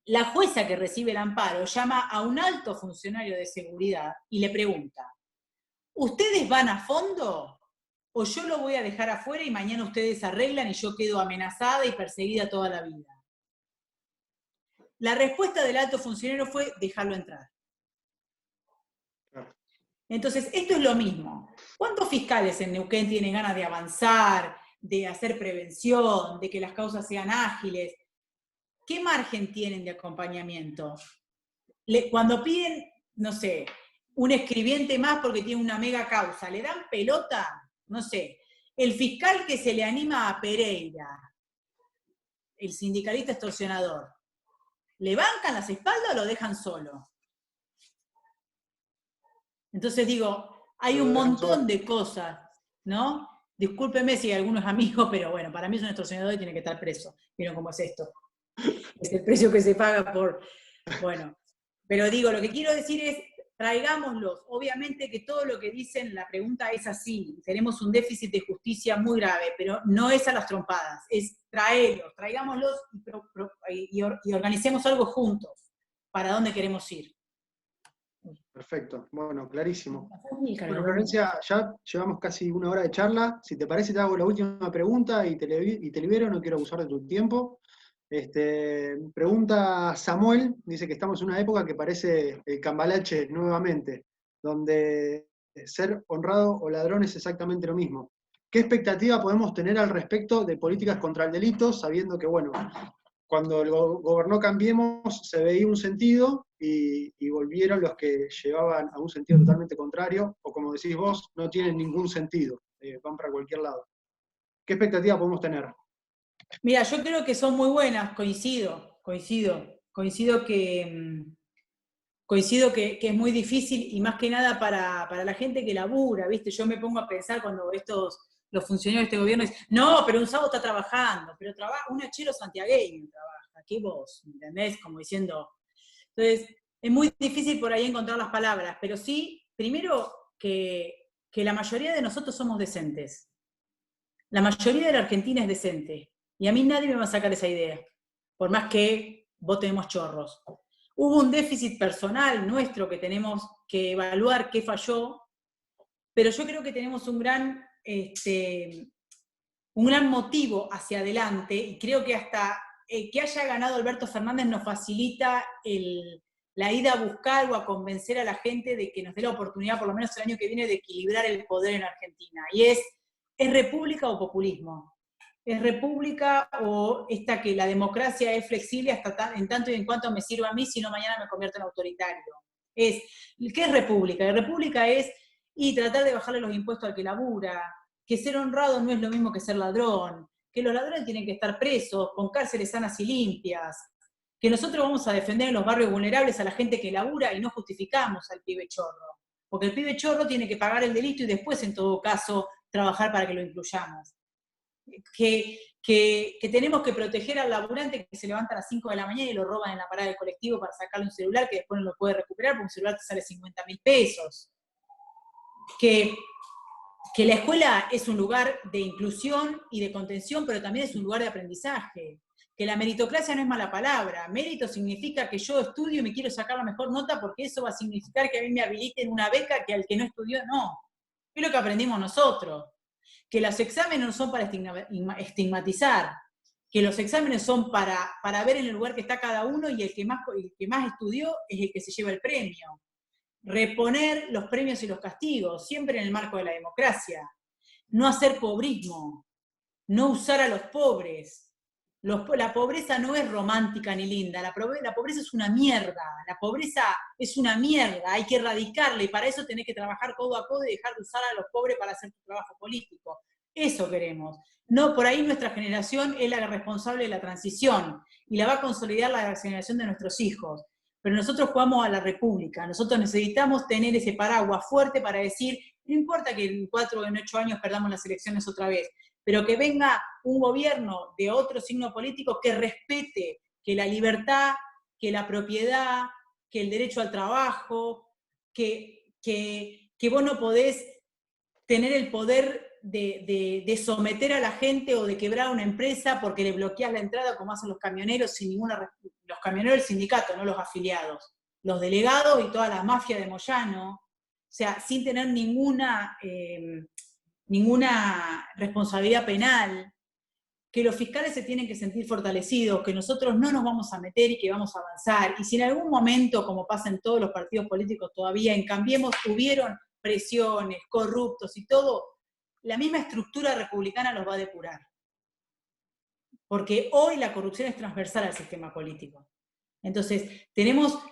la jueza que recibe el amparo llama a un alto funcionario de seguridad y le pregunta, ¿ustedes van a fondo o yo lo voy a dejar afuera y mañana ustedes arreglan y yo quedo amenazada y perseguida toda la vida? La respuesta del alto funcionario fue dejarlo entrar. Entonces, esto es lo mismo. ¿Cuántos fiscales en Neuquén tienen ganas de avanzar, de hacer prevención, de que las causas sean ágiles? ¿Qué margen tienen de acompañamiento? Cuando piden, no sé, un escribiente más porque tiene una mega causa, ¿le dan pelota? No sé. El fiscal que se le anima a Pereira, el sindicalista extorsionador, ¿Le bancan las espaldas o lo dejan solo? Entonces digo, hay un montón de cosas, ¿no? Discúlpeme si alguno es amigo, pero bueno, para mí es un extorsionador y tiene que estar preso. ¿Vieron cómo es esto? Es el precio que se paga por... Bueno, pero digo, lo que quiero decir es, traigámoslos. Obviamente que todo lo que dicen, la pregunta es así. Tenemos un déficit de justicia muy grave, pero no es a las trompadas, es traerlos, traigámoslos y organicemos algo juntos para dónde queremos ir. Perfecto, bueno, clarísimo. Bueno, Florencia, ya llevamos casi 1 hora de charla. Si te parece, te hago la última pregunta y te libero, no quiero abusar de tu tiempo. Pregunta Samuel, dice que estamos en una época que parece el cambalache nuevamente, donde ser honrado o ladrón es exactamente lo mismo. ¿Qué expectativa podemos tener al respecto de políticas contra el delito, sabiendo que, bueno, cuando gobernó Cambiemos se veía un sentido y volvieron los que llevaban a un sentido totalmente contrario, o como decís vos, no tienen ningún sentido, van para cualquier lado? ¿Qué expectativa podemos tener? Mira, yo creo que son muy buenas, coincido que es muy difícil y más que nada para la gente que labura, ¿viste? Yo me pongo a pensar cuando los funcionarios de este gobierno dicen, no, pero un sábado está trabajando, pero un hachero santiagueño trabaja, ¿qué vos? ¿Entendés? Como diciendo. Entonces, es muy difícil por ahí encontrar las palabras, pero sí, primero que la mayoría de nosotros somos decentes. La mayoría de la Argentina es decente. Y a mí nadie me va a sacar esa idea, por más que votemos chorros. Hubo un déficit personal nuestro que tenemos que evaluar qué falló, pero yo creo que tenemos un gran motivo hacia adelante, y creo que hasta que haya ganado Alberto Fernández nos facilita la ida a buscar o a convencer a la gente de que nos dé la oportunidad, por lo menos el año que viene, de equilibrar el poder en Argentina. Y ¿es república o populismo? ¿Es república o que la democracia es flexible en tanto y en cuanto me sirva a mí, si no mañana me convierto en autoritario? ¿Qué es república? República es tratar de bajarle los impuestos al que labura, que ser honrado no es lo mismo que ser ladrón, que los ladrones tienen que estar presos, con cárceles sanas y limpias, que nosotros vamos a defender en los barrios vulnerables a la gente que labura y no justificamos al pibe chorro, porque el pibe chorro tiene que pagar el delito y después, en todo caso, trabajar para que lo incluyamos. Que tenemos que proteger al laburante que se levanta a las 5 de la mañana y lo roban en la parada del colectivo para sacarle un celular que después no lo puede recuperar porque un celular te sale 50.000 pesos. Que la escuela es un lugar de inclusión y de contención, pero también es un lugar de aprendizaje. Que la meritocracia no es mala palabra. Mérito significa que yo estudio y me quiero sacar la mejor nota porque eso va a significar que a mí me habiliten una beca que al que no estudió no. Es lo que aprendimos nosotros. Que los exámenes no son para estigmatizar, que los exámenes son para ver en el lugar que está cada uno y el que más estudió es el que se lleva el premio. Reponer los premios y los castigos, siempre en el marco de la democracia. No hacer pobrismo, no usar a los pobres. La pobreza no es romántica ni linda, la pobreza es una mierda, la pobreza es una mierda, hay que erradicarla y para eso tenés que trabajar codo a codo y dejar de usar a los pobres para hacer tu trabajo político. Eso queremos. No, por ahí nuestra generación es la responsable de la transición y la va a consolidar la generación de nuestros hijos. Pero nosotros jugamos a la república, nosotros necesitamos tener ese paraguas fuerte para decir, no importa que en 4 o en 8 años perdamos las elecciones otra vez, pero que venga un gobierno de otro signo político que respete que la libertad, que la propiedad, que el derecho al trabajo, que vos no podés tener el poder de someter a la gente o de quebrar una empresa porque le bloqueás la entrada como hacen los camioneros los camioneros del sindicato, no los afiliados, los delegados y toda la mafia de Moyano, o sea, sin tener ninguna responsabilidad penal, que los fiscales se tienen que sentir fortalecidos, que nosotros no nos vamos a meter y que vamos a avanzar. Y si en algún momento, como pasa en todos los partidos políticos todavía, en Cambiemos hubieron presiones, corruptos y todo, la misma estructura republicana los va a depurar. Porque hoy la corrupción es transversal al sistema político. Entonces, tenemos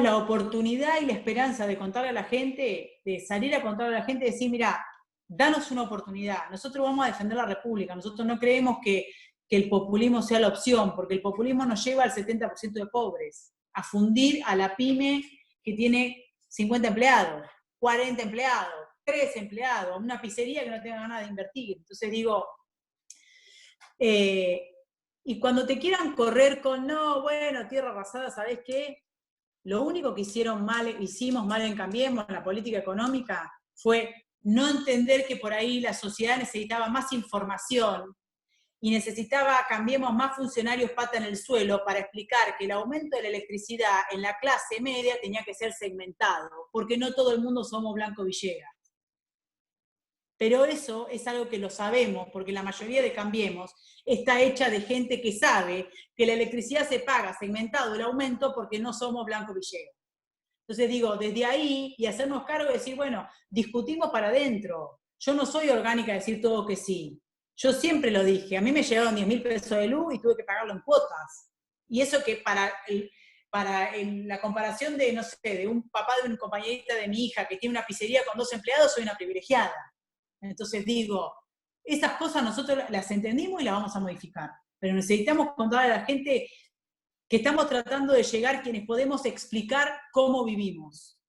la oportunidad y la esperanza de contarle a la gente, de salir a contarle a la gente y decir, mira, danos una oportunidad, nosotros vamos a defender la República, nosotros no creemos que que el populismo sea la opción, porque el populismo nos lleva al 70% de pobres, a fundir a la pyme que tiene 50 empleados, 40 empleados, 3 empleados, una pizzería que no tenga ganas de invertir. Entonces digo, y cuando te quieran correr con, no, bueno, tierra arrasada, ¿sabés qué? Lo único que hicimos mal en Cambiemos, en la política económica, fue no entender que por ahí la sociedad necesitaba más información y necesitaba, Cambiemos, más funcionarios pata en el suelo para explicar que el aumento de la electricidad en la clase media tenía que ser segmentado, porque no todo el mundo somos Blanco Villegas. Pero eso es algo que lo sabemos, porque la mayoría de Cambiemos está hecha de gente que sabe que la electricidad se paga segmentado el aumento porque no somos Blanco Villegas. Entonces digo, desde ahí, y hacernos cargo de decir, bueno, discutimos para adentro. Yo no soy orgánica de decir todo que sí. Yo siempre lo dije, a mí me llegaron 10.000 pesos de luz y tuve que pagarlo en cuotas. Y eso que para la comparación de, no sé, de un papá de una compañerita de mi hija que tiene una pizzería con 2 empleados, soy una privilegiada. Entonces digo, esas cosas nosotros las entendimos y las vamos a modificar. Pero necesitamos contarle a la gente que estamos tratando de llegar quienes podemos explicar cómo vivimos.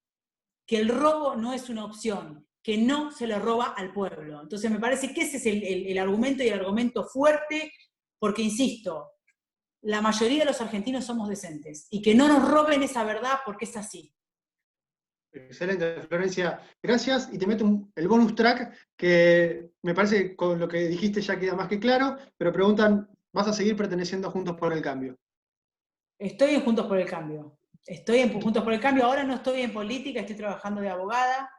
Que el robo no es una opción, que no se le roba al pueblo. Entonces me parece que ese es el argumento y el argumento fuerte, porque insisto, la mayoría de los argentinos somos decentes, y que no nos roben esa verdad porque es así. Excelente, Florencia. Gracias, y te meto el bonus track, que me parece que con lo que dijiste ya queda más que claro, pero preguntan, ¿vas a seguir perteneciendo a Juntos por el Cambio? Estoy en Juntos por el Cambio. Estoy en Juntos por el Cambio. Ahora no estoy en política, estoy trabajando de abogada,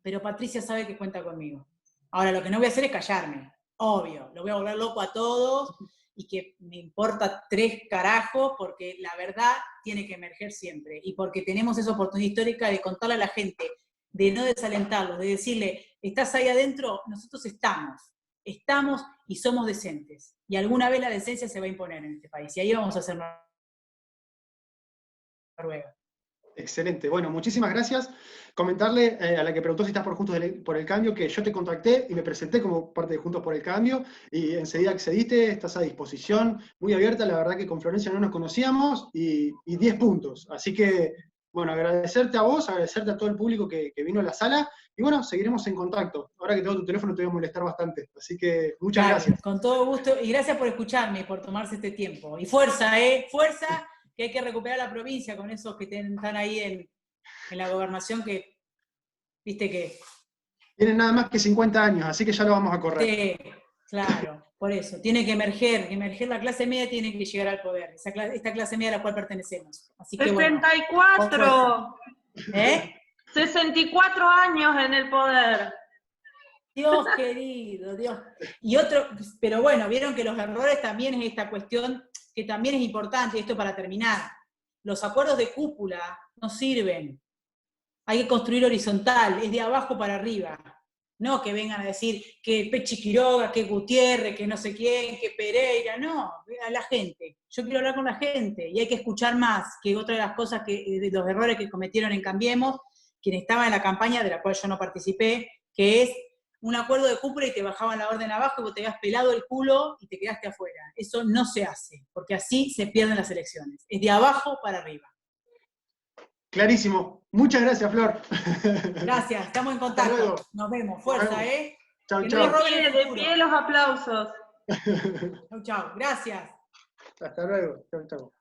pero Patricia sabe que cuenta conmigo. Ahora, lo que no voy a hacer es callarme, obvio. Lo voy a volver loco a todos, y que me importa 3 carajos, porque la verdad tiene que emerger siempre, y porque tenemos esa oportunidad histórica de contarle a la gente, de no desalentarlos, de decirle, estás ahí adentro, nosotros estamos y somos decentes, y alguna vez la decencia se va a imponer en este país, y ahí vamos a hacer Noruega. Excelente, bueno, muchísimas gracias. Comentarle a la que preguntó si estás por Juntos por el Cambio, que yo te contacté y me presenté como parte de Juntos por el Cambio, y enseguida accediste, estás a disposición, muy abierta. La verdad que con Florencia no nos conocíamos, y 10 puntos. Así que, bueno, agradecerte a vos, agradecerte a todo el público que vino a la sala, y bueno, seguiremos en contacto. Ahora que tengo tu teléfono te voy a molestar bastante, así que muchas gracias. Con todo gusto, y gracias por escucharme y por tomarse este tiempo. Y fuerza, fuerza, que hay que recuperar la provincia con esos que están ahí en la gobernación, que, viste que... Tienen nada más que 50 años, así que ya lo vamos a correr. Sí, claro, por eso. Tiene que emerger la clase media, tiene que llegar al poder. Esta clase media a la cual pertenecemos. Así que 64. Bueno, 64 años en el poder. Dios querido, Dios. Y otro, pero bueno, vieron que los errores también es esta cuestión que también es importante, esto para terminar. Los acuerdos de cúpula no sirven. Hay que construir horizontal, es de abajo para arriba. No que vengan a decir que Pechi Quiroga, que Gutiérrez, que no sé quién, que Pereira, no, a la gente. Yo quiero hablar con la gente, y hay que escuchar más, que otra de las cosas, de los errores que cometieron en Cambiemos, quien estaba en la campaña, de la cual yo no participé, que es un acuerdo de cúpula y te bajaban la orden abajo y vos te habías pelado el culo y te quedaste afuera. Eso no se hace, porque así se pierden las elecciones. Es de abajo para arriba. Clarísimo. Muchas gracias, Flor. Gracias, estamos en contacto. Nos vemos. Fuerza, Chau, que chau. no nos roben el De futuro. pie los aplausos. Chau, chau. Gracias. Hasta luego. Chau, chau.